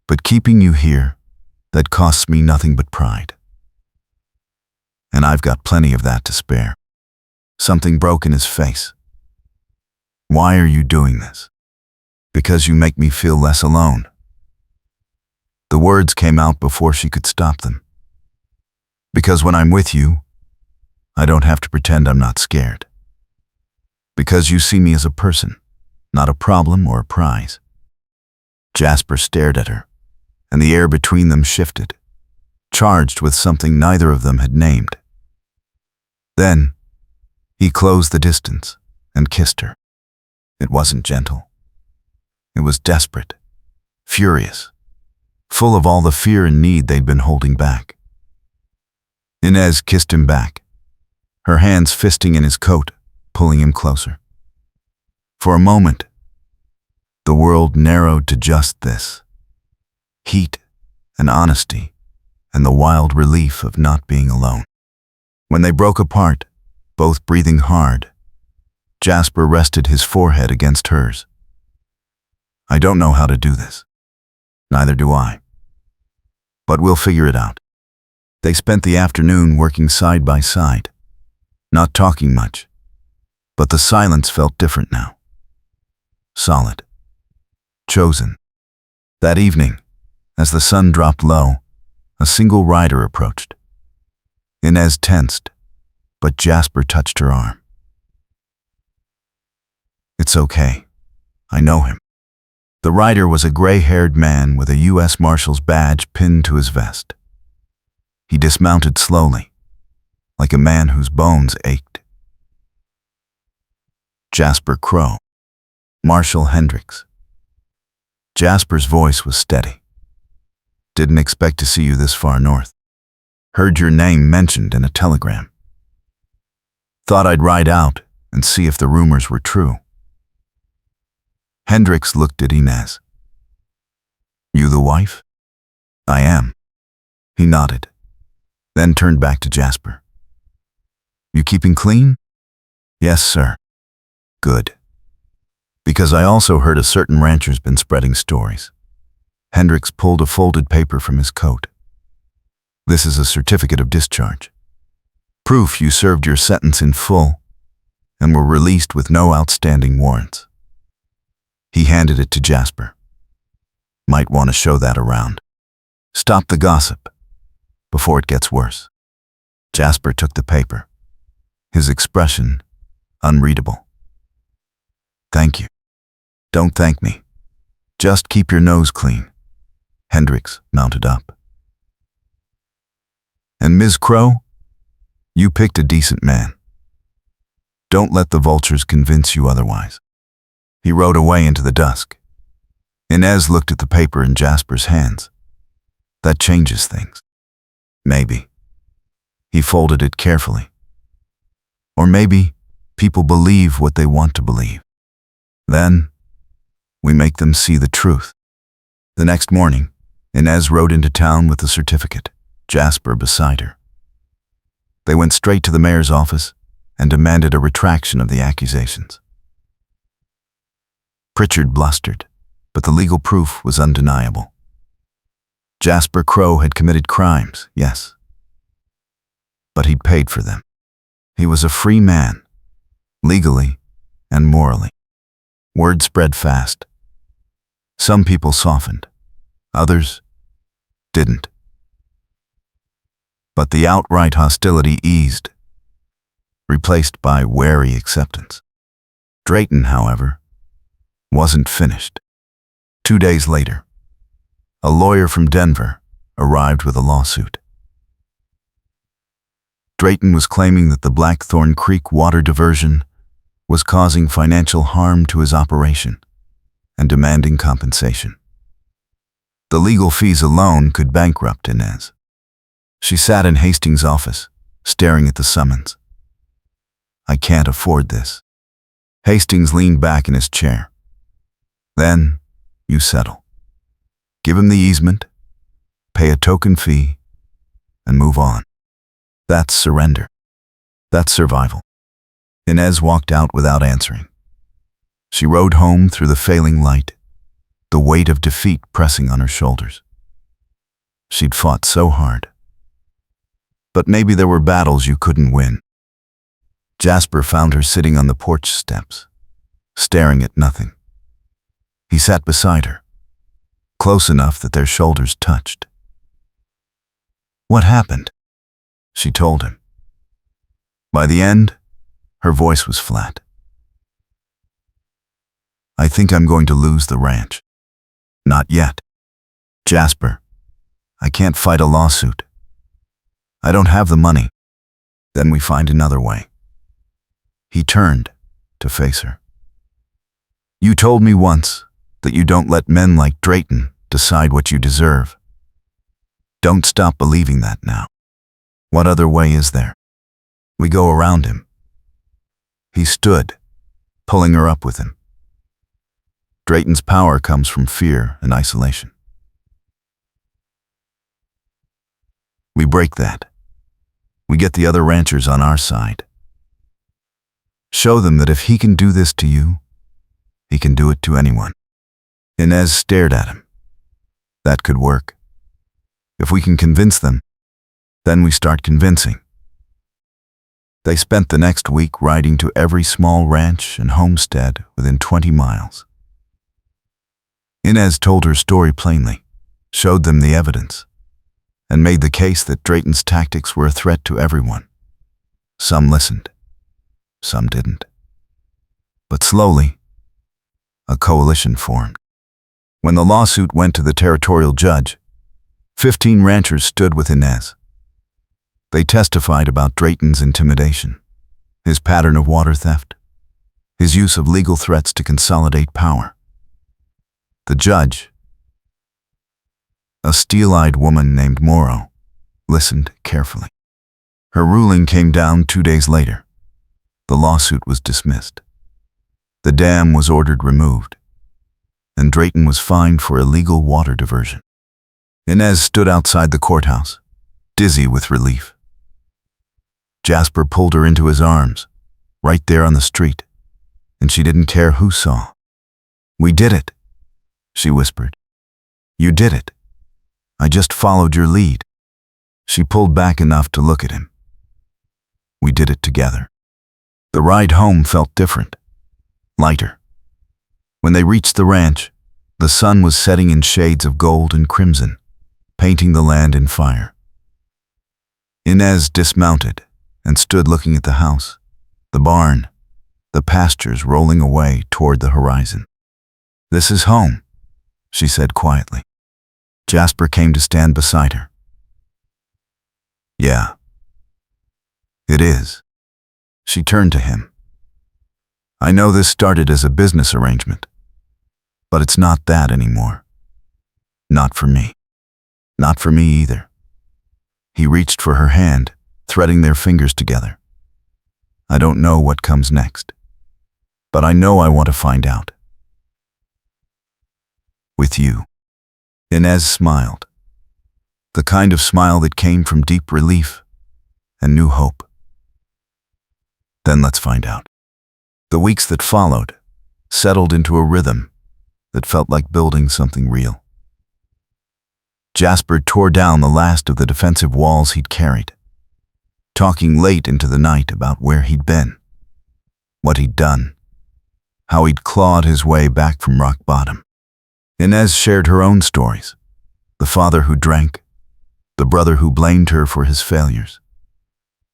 "But keeping you here, that costs me nothing but pride. And I've got plenty of that to spare." Something broke in his face. "Why are you doing this?" "Because you make me feel less alone." The words came out before she could stop them. "Because when I'm with you, I don't have to pretend I'm not scared. Because you see me as a person, not a problem or a prize." Jasper stared at her, and the air between them shifted, charged with something neither of them had named. Then, he closed the distance and kissed her. It wasn't gentle. It was desperate, furious, full of all the fear and need they'd been holding back. Inez kissed him back, her hands fisting in his coat, pulling him closer. For a moment, the world narrowed to just this: heat and honesty and the wild relief of not being alone. When they broke apart, both breathing hard, Jasper rested his forehead against hers. "I don't know how to do this. Neither do I. But we'll figure it out." They spent the afternoon working side by side, not talking much, but the silence felt different now. Solid. Chosen. That evening, as the sun dropped low, a single rider approached. Inez tensed, but Jasper touched her arm. "It's okay. I know him." The rider was a gray-haired man with a U.S. Marshal's badge pinned to his vest. He dismounted slowly, like a man whose bones ached. "Jasper Crow. Marshal Hendricks." Jasper's voice was steady. "Didn't expect to see you this far north. Heard your name mentioned in a telegram. Thought I'd ride out and see if the rumors were true." Hendricks looked at Inez. "You the wife?" "I am." He nodded, then turned back to Jasper. "You keeping clean?" "Yes, sir." "Good. Because I also heard a certain rancher's been spreading stories." Hendricks pulled a folded paper from his coat. "This is a certificate of discharge. Proof you served your sentence in full and were released with no outstanding warrants." He handed it to Jasper. Might want to show that around. Stop the gossip before it gets worse. Jasper took the paper, his expression unreadable. Thank you. Don't thank me. Just keep your nose clean. Hendricks mounted up. And Ms. Crow, you picked a decent man. Don't let the vultures convince you otherwise. He rode away into the dusk. Inez looked at the paper in Jasper's hands. That changes things. Maybe. He folded it carefully. Or maybe people believe what they want to believe. Then, we make them see the truth. The next morning, Inez rode into town with the certificate, Jasper beside her. They went straight to the mayor's office and demanded a retraction of the accusations. Pritchard blustered, but the legal proof was undeniable. Jasper Crow had committed crimes, yes, but he'd paid for them. He was a free man, legally and morally. Word spread fast. Some people softened, others didn't. But the outright hostility eased, replaced by wary acceptance. Drayton, however, wasn't finished. 2 days later, a lawyer from Denver arrived with a lawsuit. Drayton was claiming that the Blackthorn Creek water diversion was causing financial harm to his operation and demanding compensation. The legal fees alone could bankrupt Inez. She sat in Hastings' office, staring at the summons. I can't afford this. Hastings leaned back in his chair. Then, you settle. Give him the easement, pay a token fee, and move on. That's surrender. That's survival. Inez walked out without answering. She rode home through the failing light, the weight of defeat pressing on her shoulders. She'd fought so hard. But maybe there were battles you couldn't win. Jasper found her sitting on the porch steps, staring at nothing. He sat beside her, close enough that their shoulders touched. What happened? She told him. By the end, her voice was flat. I think I'm going to lose the ranch. Not yet. Jasper, I can't fight a lawsuit. I don't have the money. Then we find another way. He turned to face her. You told me once that you don't let men like Drayton decide what you deserve. Don't stop believing that now. What other way is there? We go around him. He stood, pulling her up with him. Drayton's power comes from fear and isolation. We break that. We get the other ranchers on our side. Show them that if he can do this to you, he can do it to anyone. Inez stared at him. That could work. If we can convince them, then we start convincing. They spent the next week riding to every small ranch and homestead within 20 miles. Inez told her story plainly, showed them the evidence, and made the case that Drayton's tactics were a threat to everyone. Some listened, some didn't. But slowly, a coalition formed. When the lawsuit went to the territorial judge, 15 ranchers stood with Inez. They testified about Drayton's intimidation, his pattern of water theft, his use of legal threats to consolidate power. The judge, a steel-eyed woman named Morrow, listened carefully. Her ruling came down 2 days later. The lawsuit was dismissed. The dam was ordered removed, and Drayton was fined for illegal water diversion. Inez stood outside the courthouse, dizzy with relief. Jasper pulled her into his arms, right there on the street, and she didn't care who saw. We did it, she whispered. You did it. I just followed your lead. She pulled back enough to look at him. We did it together. The ride home felt different, lighter. When they reached the ranch, the sun was setting in shades of gold and crimson, painting the land in fire. Inez dismounted and stood looking at the house, the barn, the pastures rolling away toward the horizon. "This is home," she said quietly. Jasper came to stand beside her. "Yeah, it is." She turned to him. "I know this started as a business arrangement, but it's not that anymore. Not for me. Not for me either." He reached for her hand, threading their fingers together. "I don't know what comes next, but I know I want to find out. With you." Inez smiled, the kind of smile that came from deep relief and new hope. "Then let's find out." The weeks that followed settled into a rhythm that felt like building something real. Jasper tore down the last of the defensive walls he'd carried, talking late into the night about where he'd been, what he'd done, how he'd clawed his way back from rock bottom. Inez shared her own stories, the father who drank, the brother who blamed her for his failures,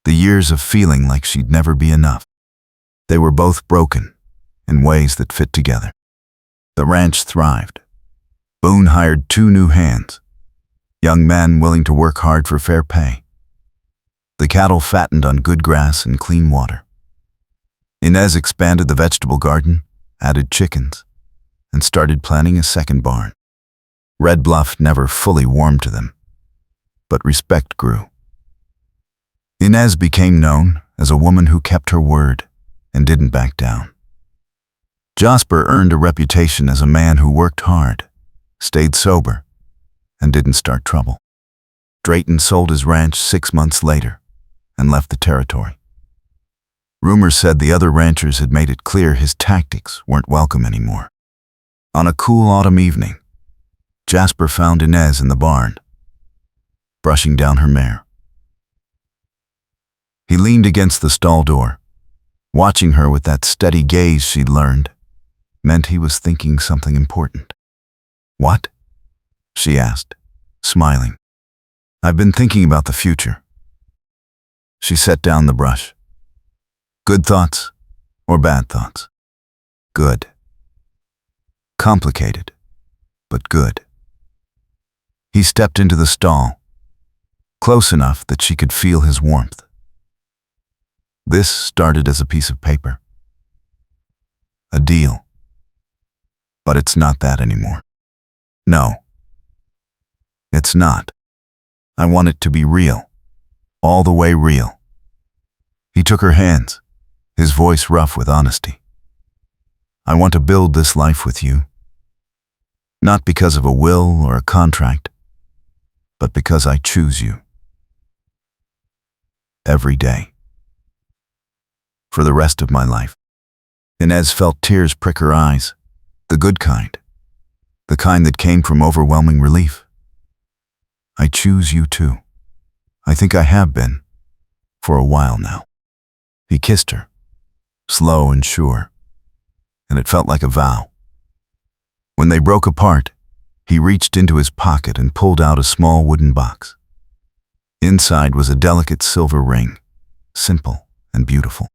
the years of feeling like she'd never be enough. They were both broken in ways that fit together. The ranch thrived. Boone hired 2 new hands, young men willing to work hard for fair pay. The cattle fattened on good grass and clean water. Inez expanded the vegetable garden, added chickens, and started planning a second barn. Red Bluff never fully warmed to them, but respect grew. Inez became known as a woman who kept her word and didn't back down. Jasper earned a reputation as a man who worked hard, stayed sober, and didn't start trouble. Drayton sold his ranch 6 months later and left the territory. Rumors said the other ranchers had made it clear his tactics weren't welcome anymore. On a cool autumn evening, Jasper found Inez in the barn, brushing down her mare. He leaned against the stall door, watching her with that steady gaze she'd learned meant he was thinking something important. "What?" she asked, smiling. "I've been thinking about the future." She set down the brush. "Good thoughts or bad thoughts?" "Good. Complicated, but good." He stepped into the stall, close enough that she could feel his warmth. "This started as a piece of paper. A deal. But it's not that anymore." "No, it's not. I want it to be real. All the way real." He took her hands, his voice rough with honesty. "I want to build this life with you. Not because of a will or a contract, but because I choose you. Every day. For the rest of my life." Inez felt tears prick her eyes, the good kind, the kind that came from overwhelming relief. "I choose you too. I think I have been, for a while now." He kissed her, slow and sure, and it felt like a vow. When they broke apart, he reached into his pocket and pulled out a small wooden box. Inside was a delicate silver ring, simple and beautiful.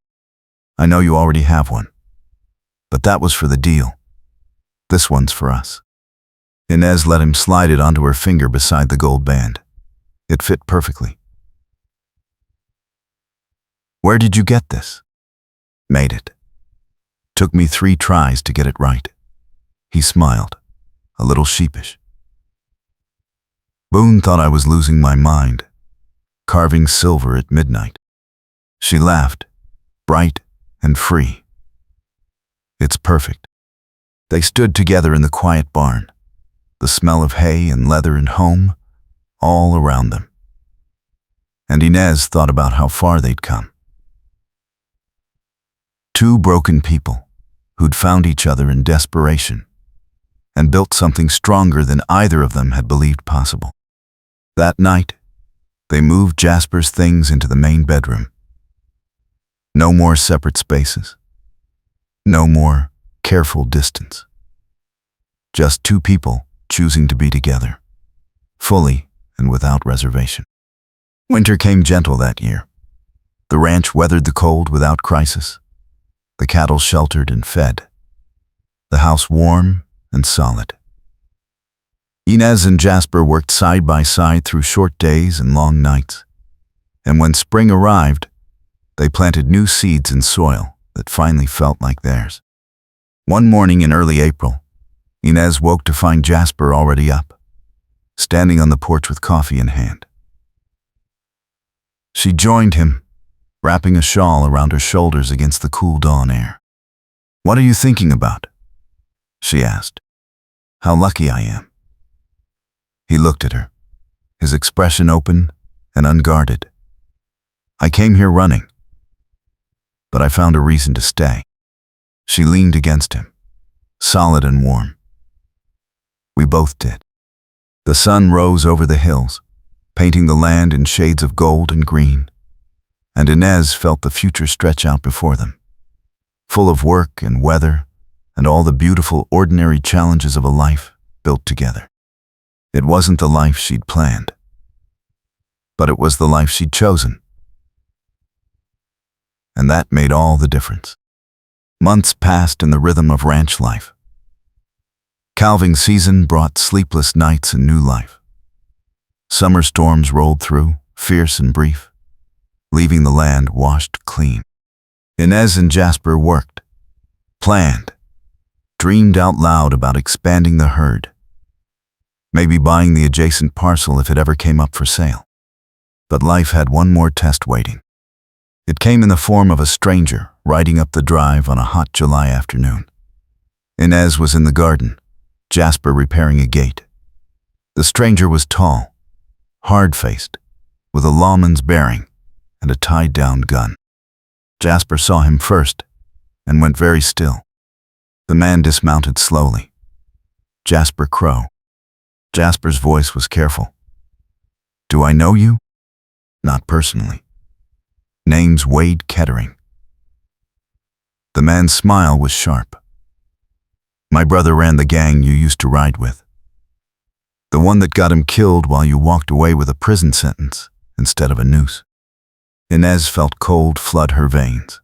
"I know you already have one, but that was for the deal. This one's for us." Inez let him slide it onto her finger beside the gold band. It fit perfectly. "Where did you get this?" "Made it. Took me 3 tries to get it right." He smiled, a little sheepish. "Boone thought I was losing my mind, carving silver at midnight." She laughed, bright and free. "It's perfect." They stood together in the quiet barn, the smell of hay and leather and home all around them. And Inez thought about how far they'd come. 2 broken people who'd found each other in desperation and built something stronger than either of them had believed possible. That night, they moved Jasper's things into the main bedroom. No more separate spaces. No more careful distance. Just two people choosing to be together, fully and without reservation. Winter came gentle that year. The ranch weathered the cold without crisis. The cattle sheltered and fed. The house warm and solid. Inez and Jasper worked side by side through short days and long nights. And when spring arrived, they planted new seeds in soil that finally felt like theirs. One morning in early April, Inez woke to find Jasper already up, standing on the porch with coffee in hand. She joined him, wrapping a shawl around her shoulders against the cool dawn air. "What are you thinking about?" she asked. "How lucky I am." He looked at her, his expression open and unguarded. "I came here running, but I found a reason to stay." She leaned against him, solid and warm. We both did. The sun rose over the hills, painting the land in shades of gold and green, and Inez felt the future stretch out before them, full of work and weather and all the beautiful, ordinary challenges of a life built together. It wasn't the life she'd planned, but it was the life she'd chosen. And that made all the difference. Months passed in the rhythm of ranch life. Calving season brought sleepless nights and new life. Summer storms rolled through, fierce and brief, leaving the land washed clean. Inez and Jasper worked, planned, dreamed out loud about expanding the herd, maybe buying the adjacent parcel if it ever came up for sale. But life had one more test waiting. It came in the form of a stranger riding up the drive on a hot July afternoon. Inez was in the garden, Jasper repairing a gate. The stranger was tall, hard-faced, with a lawman's bearing and a tied-down gun. Jasper saw him first and went very still. The man dismounted slowly. Jasper Crow. Jasper's voice was careful. "Do I know you?" "Not personally." "Name's Wade Kettering." The man's smile was sharp. "My brother ran the gang you used to ride with. The one that got him killed while you walked away with a prison sentence instead of a noose." Inez felt cold flood her veins.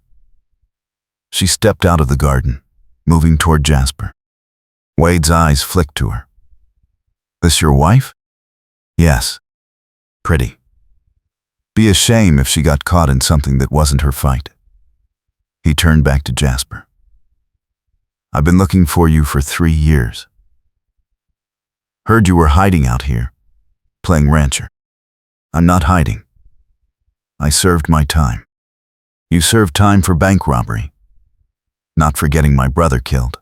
She stepped out of the garden, moving toward Jasper. Wade's eyes flicked to her. "This your wife?" "Yes." "Pretty. Be a shame if she got caught in something that wasn't her fight." He turned back to Jasper. "I've been looking for you for 3 years. Heard you were hiding out here, playing rancher." "I'm not hiding. I served my time." "You served time for bank robbery, not for getting my brother killed."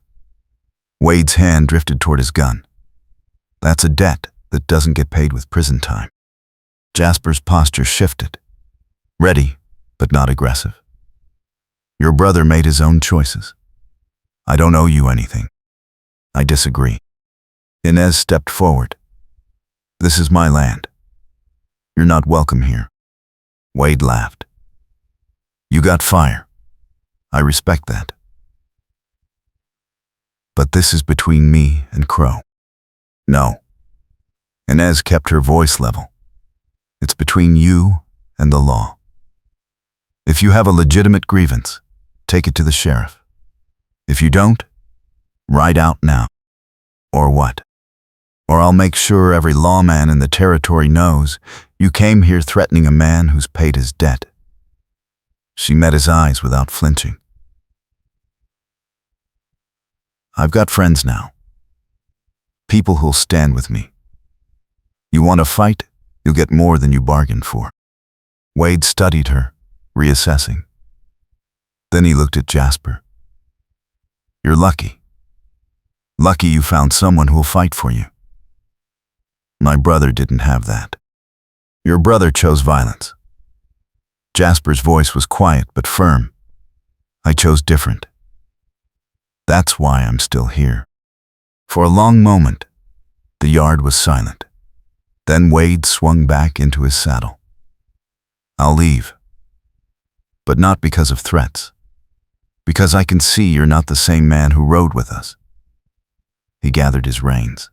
Wade's hand drifted toward his gun. "That's a debt that doesn't get paid with prison time." Jasper's posture shifted, ready but not aggressive. "Your brother made his own choices. I don't owe you anything." "I disagree." Inez stepped forward. "This is my land. You're not welcome here." Wade laughed. "You got fire. I respect that. But this is between me and Crow." "No." Inez kept her voice level. "It's between you and the law. If you have a legitimate grievance, take it to the sheriff. If you don't, ride out now." "Or what?" "Or I'll make sure every lawman in the territory knows you came here threatening a man who's paid his debt." She met his eyes without flinching. "I've got friends now. People who'll stand with me. You want to fight, you'll get more than you bargained for." Wade studied her, reassessing. Then he looked at Jasper. "You're lucky. Lucky you found someone who'll fight for you. My brother didn't have that. Your brother chose violence." Jasper's voice was quiet but firm. "I chose different. That's why I'm still here." For a long moment, the yard was silent. Then Wade swung back into his saddle. "I'll leave. But not because of threats. Because I can see you're not the same man who rode with us. He gathered his reins.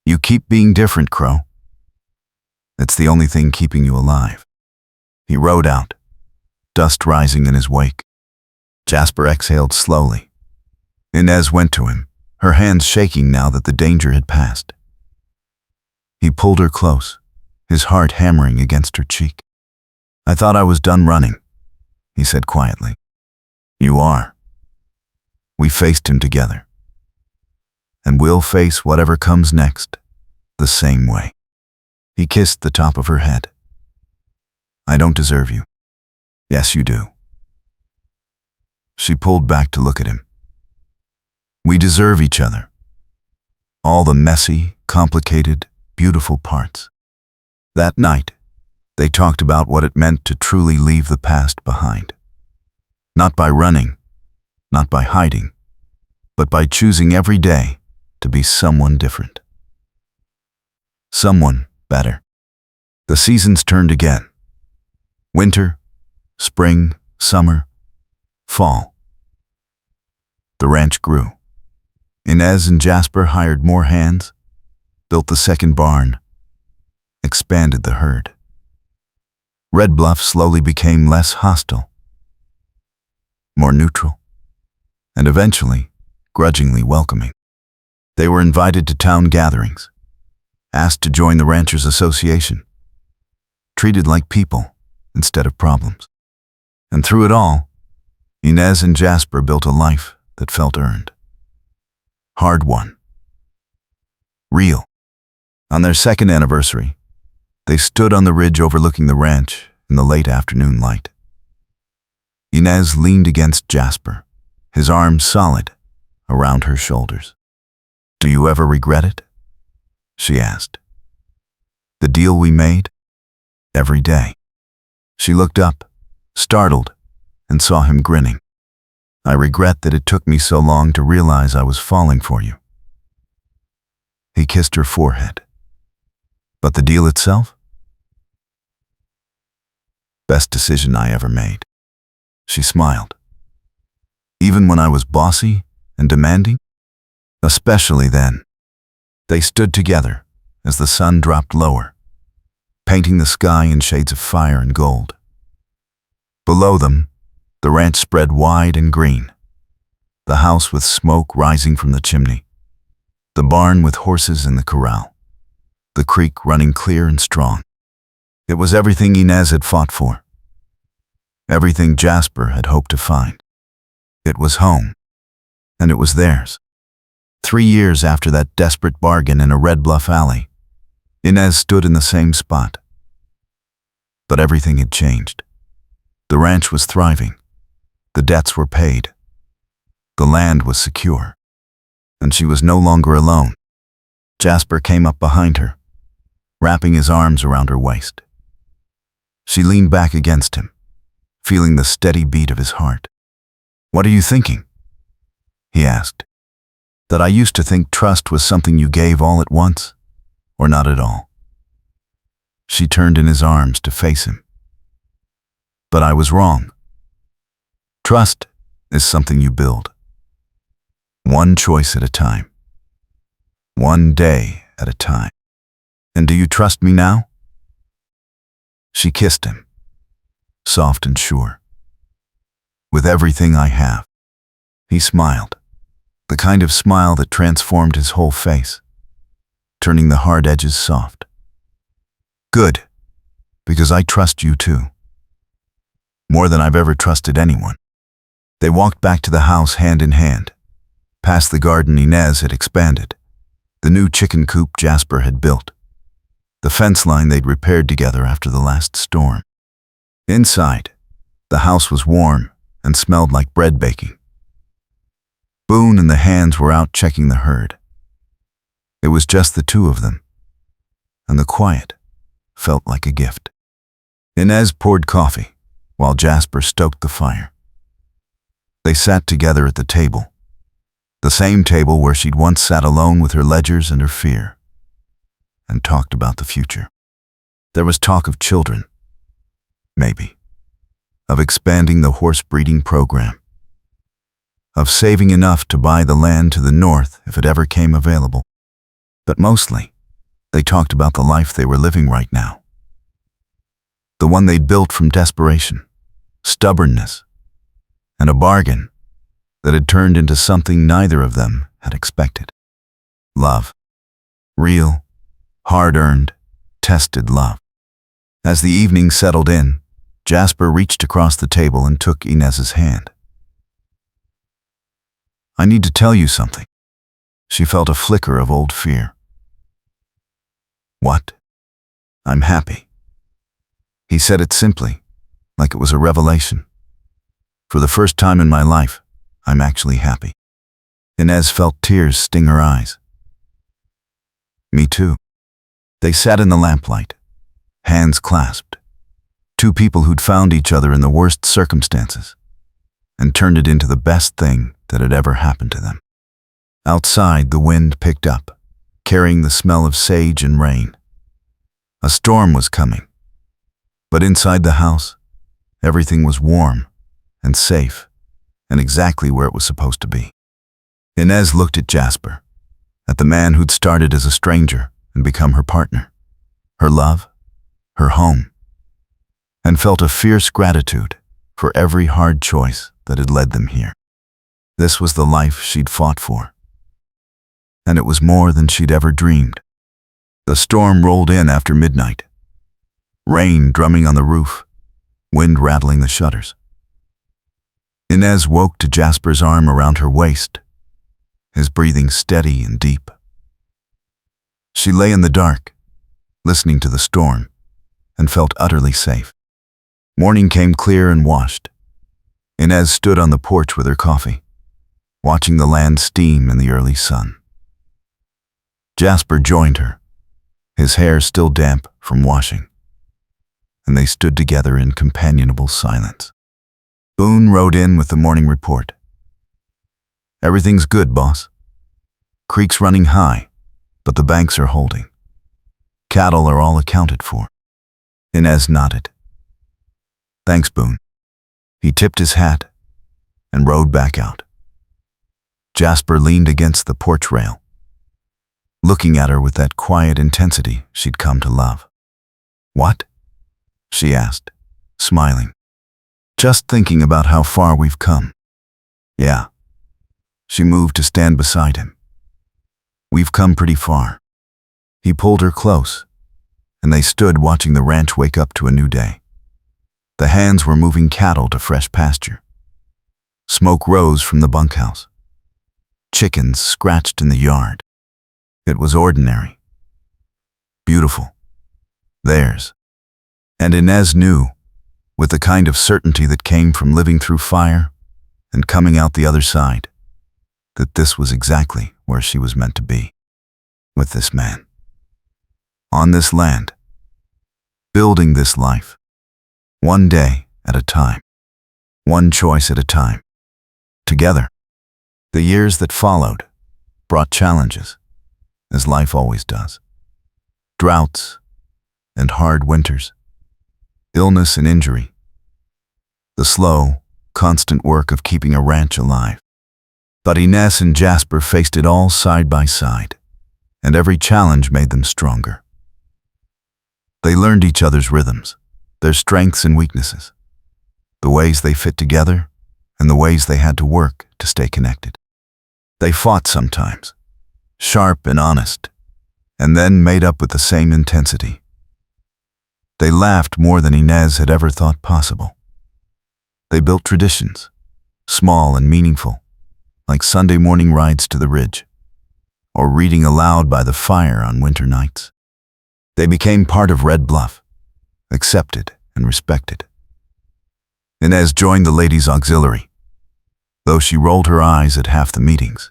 You keep being different, Crow. It's the only thing keeping you alive. He rode out, dust rising in his wake. Jasper exhaled slowly. Inez went to him, her hands shaking now that the danger had passed. He pulled her close, his heart hammering against her cheek. I thought I was done running, he said quietly. You are. We faced him together. And we'll face whatever comes next, the same way. He kissed the top of her head. I don't deserve you. Yes, you do. She pulled back to look at him. We deserve each other. All the messy, complicated, beautiful parts. That night, they talked about what it meant to truly leave the past behind. Not by running, not by hiding, but by choosing every day to be someone different. Someone better. The seasons turned again. Winter, spring, summer, fall. The ranch grew. Inez and Jasper hired more hands, built the second barn, expanded the herd. Red Bluff slowly became less hostile, more neutral, and eventually grudgingly welcoming. They were invited to town gatherings, asked to join the Ranchers Association, treated like people instead of problems. And through it all, Inez and Jasper built a life that felt earned. Hard-won. Real. On their second anniversary, they stood on the ridge overlooking the ranch in the late afternoon light. Inez leaned against Jasper, his arms solid around her shoulders. Do you ever regret it? She asked. The deal we made? Every day. She looked up, startled, and saw him grinning. I regret that it took me so long to realize I was falling for you. He kissed her forehead. But the deal itself? Best decision I ever made. She smiled. Even when I was bossy and demanding? Especially then. They stood together as the sun dropped lower, painting the sky in shades of fire and gold. Below them, the ranch spread wide and green, the house with smoke rising from the chimney, the barn with horses in the corral, the creek running clear and strong. It was everything Inez had fought for, everything Jasper had hoped to find. It was home, and it was theirs. 3 years after that desperate bargain in a Red Bluff alley, Inez stood in the same spot. But everything had changed. The ranch was thriving. The debts were paid. The land was secure. And she was no longer alone. Jasper came up behind her, wrapping his arms around her waist. She leaned back against him, feeling the steady beat of his heart. What are you thinking? He asked. That I used to think trust was something you gave all at once, or not at all. She turned in his arms to face him. But I was wrong. Trust is something you build. One choice at a time. One day at a time. And do you trust me now? She kissed him, soft and sure. With everything I have. He smiled, the kind of smile that transformed his whole face, turning the hard edges soft. Good, because I trust you too. More than I've ever trusted anyone. They walked back to the house hand in hand, past the garden Inez had expanded, the new chicken coop Jasper had built, the fence line they'd repaired together after the last storm. Inside, the house was warm and smelled like bread baking. Boone and the hands were out checking the herd. It was just the two of them, and the quiet felt like a gift. Inez poured coffee, while Jasper stoked the fire. They sat together at the table, the same table where she'd once sat alone with her ledgers and her fear, and talked about the future. There was talk of children, maybe, of expanding the horse breeding program, of saving enough to buy the land to the north if it ever came available. But mostly, they talked about the life they were living right now. The one they'd built from desperation, stubbornness, and a bargain that had turned into something neither of them had expected. Love. Real, hard-earned, tested love. As the evening settled in, Jasper reached across the table and took Inez's hand. "I need to tell you something." She felt a flicker of old fear. "What?" "I'm happy." He said it simply, like it was a revelation. "For the first time in my life, I'm actually happy." Inez felt tears sting her eyes. "Me too." They sat in the lamplight, hands clasped. Two people who'd found each other in the worst circumstances and turned it into the best thing that had ever happened to them. Outside, the wind picked up, carrying the smell of sage and rain. A storm was coming, but inside the house, everything was warm and safe and exactly where it was supposed to be. Inez looked at Jasper, at the man who'd started as a stranger and become her partner, her love, her home, and felt a fierce gratitude for every hard choice that had led them here. This was the life she'd fought for, and it was more than she'd ever dreamed. The storm rolled in after midnight, rain drumming on the roof, wind rattling the shutters. Inez woke to Jasper's arm around her waist, his breathing steady and deep. She lay in the dark, listening to the storm, and felt utterly safe. Morning came clear and washed. Inez stood on the porch with her coffee, watching the land steam in the early sun. Jasper joined her, his hair still damp from washing, and they stood together in companionable silence. Boone rode in with the morning report. "Everything's good, boss. Creek's running high, but the banks are holding. Cattle are all accounted for." Inez nodded. "Thanks, Boone." He tipped his hat and rode back out. Jasper leaned against the porch rail, looking at her with that quiet intensity she'd come to love. "What?" she asked, smiling. "Just thinking about how far we've come." "Yeah." She moved to stand beside him. "We've come pretty far." He pulled her close, and they stood watching the ranch wake up to a new day. The hands were moving cattle to fresh pasture. Smoke rose from the bunkhouse. Chickens scratched in the yard. It was ordinary. Beautiful. Theirs. And Inez knew, with the kind of certainty that came from living through fire and coming out the other side, that this was exactly where she was meant to be. With this man. On this land. Building this life. One day at a time. One choice at a time. Together. The years that followed brought challenges, as life always does. Droughts and hard winters. Illness and injury. The slow, constant work of keeping a ranch alive. But Inez and Jasper faced it all side by side, and every challenge made them stronger. They learned each other's rhythms, their strengths and weaknesses, the ways they fit together, and the ways they had to work to stay connected. They fought sometimes, sharp and honest, and then made up with the same intensity. They laughed more than Inez had ever thought possible. They built traditions, small and meaningful, like Sunday morning rides to the ridge, or reading aloud by the fire on winter nights. They became part of Red Bluff, accepted and respected. Inez joined the ladies' auxiliary, though she rolled her eyes at half the meetings.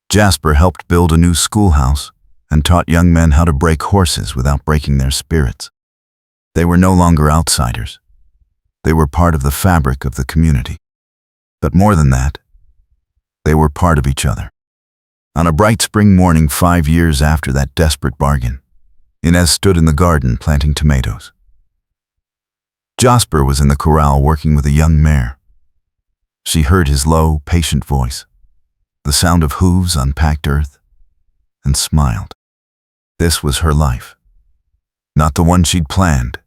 Jasper helped build a new schoolhouse and taught young men how to break horses without breaking their spirits. They were no longer outsiders. They were part of the fabric of the community. But more than that, they were part of each other. On a bright spring morning 5 years after that desperate bargain, Inez stood in the garden planting tomatoes. Jasper was in the corral working with a young mare. She heard his low, patient voice, the sound of hooves on packed earth, and smiled. This was her life. Not the one she'd planned,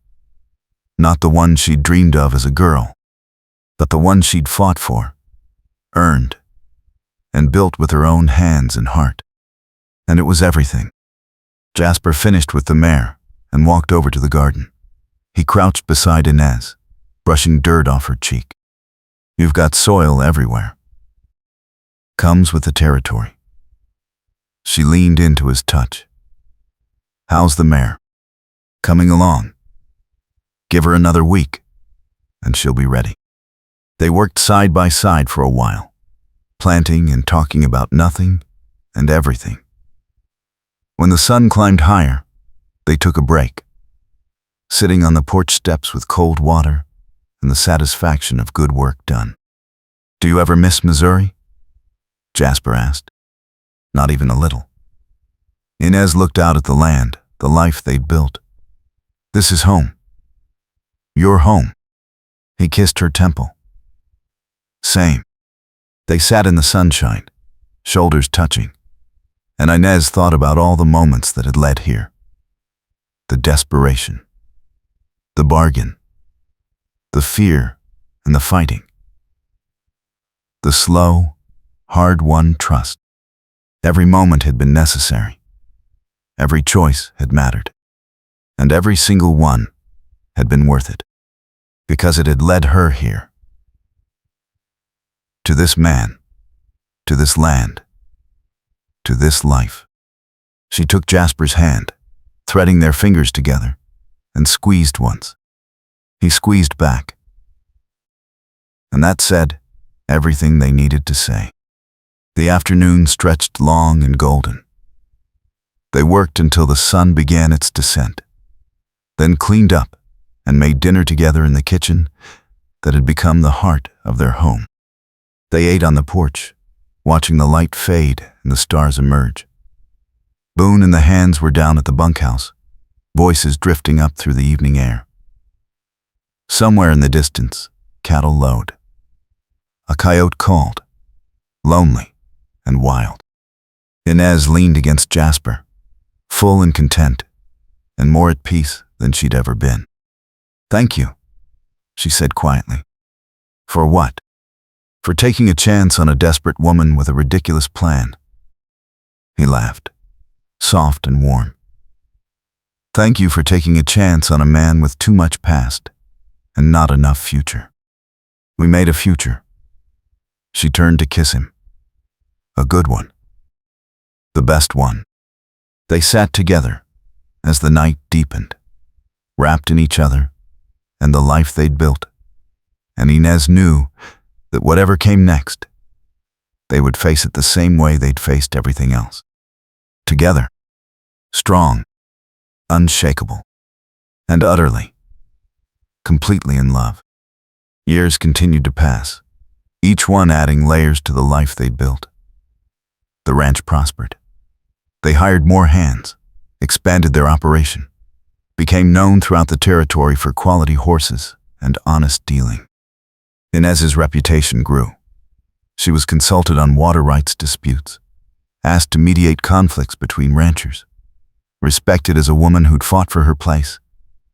not the one she'd dreamed of as a girl, but the one she'd fought for, earned, and built with her own hands and heart. And it was everything. Jasper finished with the mare and walked over to the garden. He crouched beside Inez, brushing dirt off her cheek. You've got soil everywhere. Comes with the territory. She leaned into his touch. How's the mare? Coming along. Give her another week, and she'll be ready. They worked side by side for a while, planting and talking about nothing and everything. When the sun climbed higher, they took a break, sitting on the porch steps with cold water and the satisfaction of good work done. Do you ever miss Missouri? Jasper asked. Not even a little. Inez looked out at the land, the life they'd built. This is home. Your home. He kissed her temple. Same. They sat in the sunshine, shoulders touching, and Inez thought about all the moments that had led here. The desperation, the bargain, the fear and the fighting, the slow, hard-won trust. Every moment had been necessary. Every choice had mattered. And every single one had been worth it, because it had led her here. To this man, to this land, to this life. She took Jasper's hand, threading their fingers together, and squeezed once. He squeezed back. And that said everything they needed to say. The afternoon stretched long and golden. They worked until the sun began its descent, then cleaned up and made dinner together in the kitchen that had become the heart of their home. They ate on the porch, watching the light fade and the stars emerge. Boone and the hands were down at the bunkhouse, voices drifting up through the evening air. Somewhere in the distance, cattle lowed. A coyote called, lonely and wild. Inez leaned against Jasper, full and content, and more at peace than she'd ever been. Thank you, she said quietly. For what? For taking a chance on a desperate woman with a ridiculous plan. He laughed, soft and warm. Thank you for taking a chance on a man with too much past and not enough future. We made a future. She turned to kiss him. A good one. The best one. They sat together as the night deepened, wrapped in each other and the life they'd built. And Inez knew that whatever came next, they would face it the same way they'd faced everything else. Together, strong, unshakable, and utterly, completely in love. Years continued to pass, each one adding layers to the life they'd built. The ranch prospered. They hired more hands, expanded their operation, became known throughout the territory for quality horses and honest dealing. Inez's reputation grew. She was consulted on water rights disputes, asked to mediate conflicts between ranchers, respected as a woman who'd fought for her place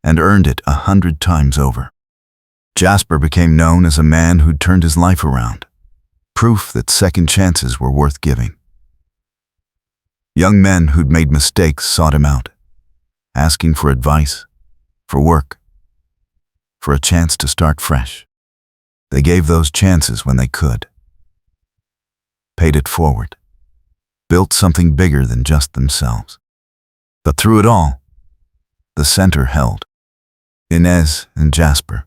and earned it 100 times over. Jasper became known as a man who'd turned his life around, proof that second chances were worth giving. Young men who'd made mistakes sought him out, asking for advice, for work, for a chance to start fresh. They gave those chances when they could, paid it forward, built something bigger than just themselves. But through it all, the center held. Inez and Jasper.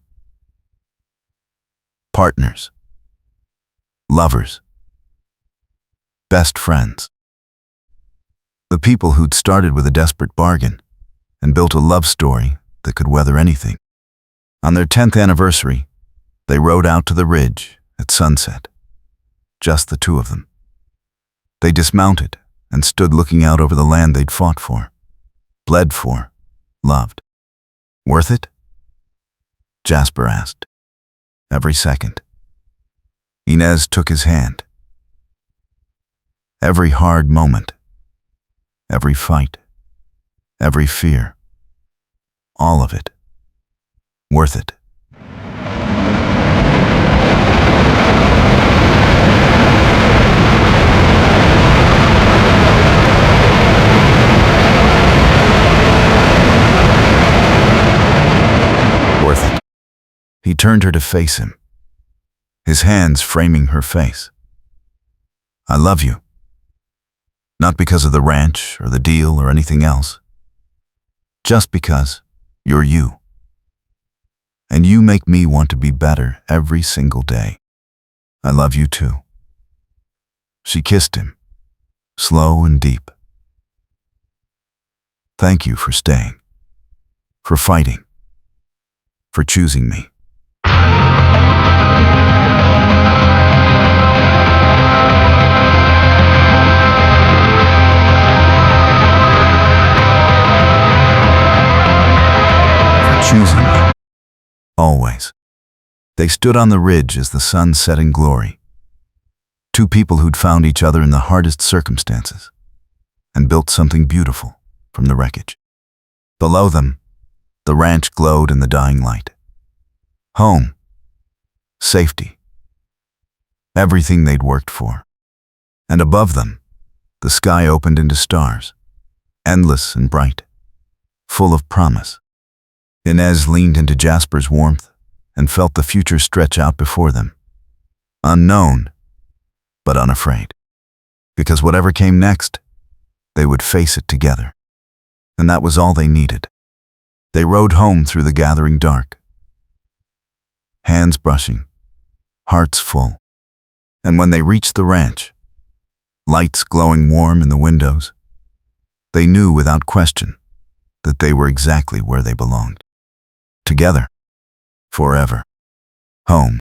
Partners. Lovers. Best friends. The people who'd started with a desperate bargain and built a love story that could weather anything. On their 10th anniversary, they rode out to the ridge at sunset, just the two of them. They dismounted and stood looking out over the land they'd fought for, bled for, loved. Worth it? Jasper asked. Every second. Inez took his hand. Every hard moment, every fight, every fear, all of it, worth it. Worth it. He turned her to face him, his hands framing her face. I love you. Not because of the ranch or the deal or anything else. Just because you're you. And you make me want to be better every single day. I love you too. She kissed him, slow and deep. Thank you for staying, for fighting, for choosing me. Choosing me. Always. They stood on the ridge as the sun set in glory. Two people who'd found each other in the hardest circumstances and built something beautiful from the wreckage. Below them, the ranch glowed in the dying light. Home. Safety. Everything they'd worked for. And above them, the sky opened into stars, endless and bright, full of promise. Inez leaned into Jasper's warmth and felt the future stretch out before them. Unknown, but unafraid. Because whatever came next, they would face it together. And that was all they needed. They rode home through the gathering dark, hands brushing, hearts full. And when they reached the ranch, lights glowing warm in the windows, they knew without question that they were exactly where they belonged. Together. Forever. Home.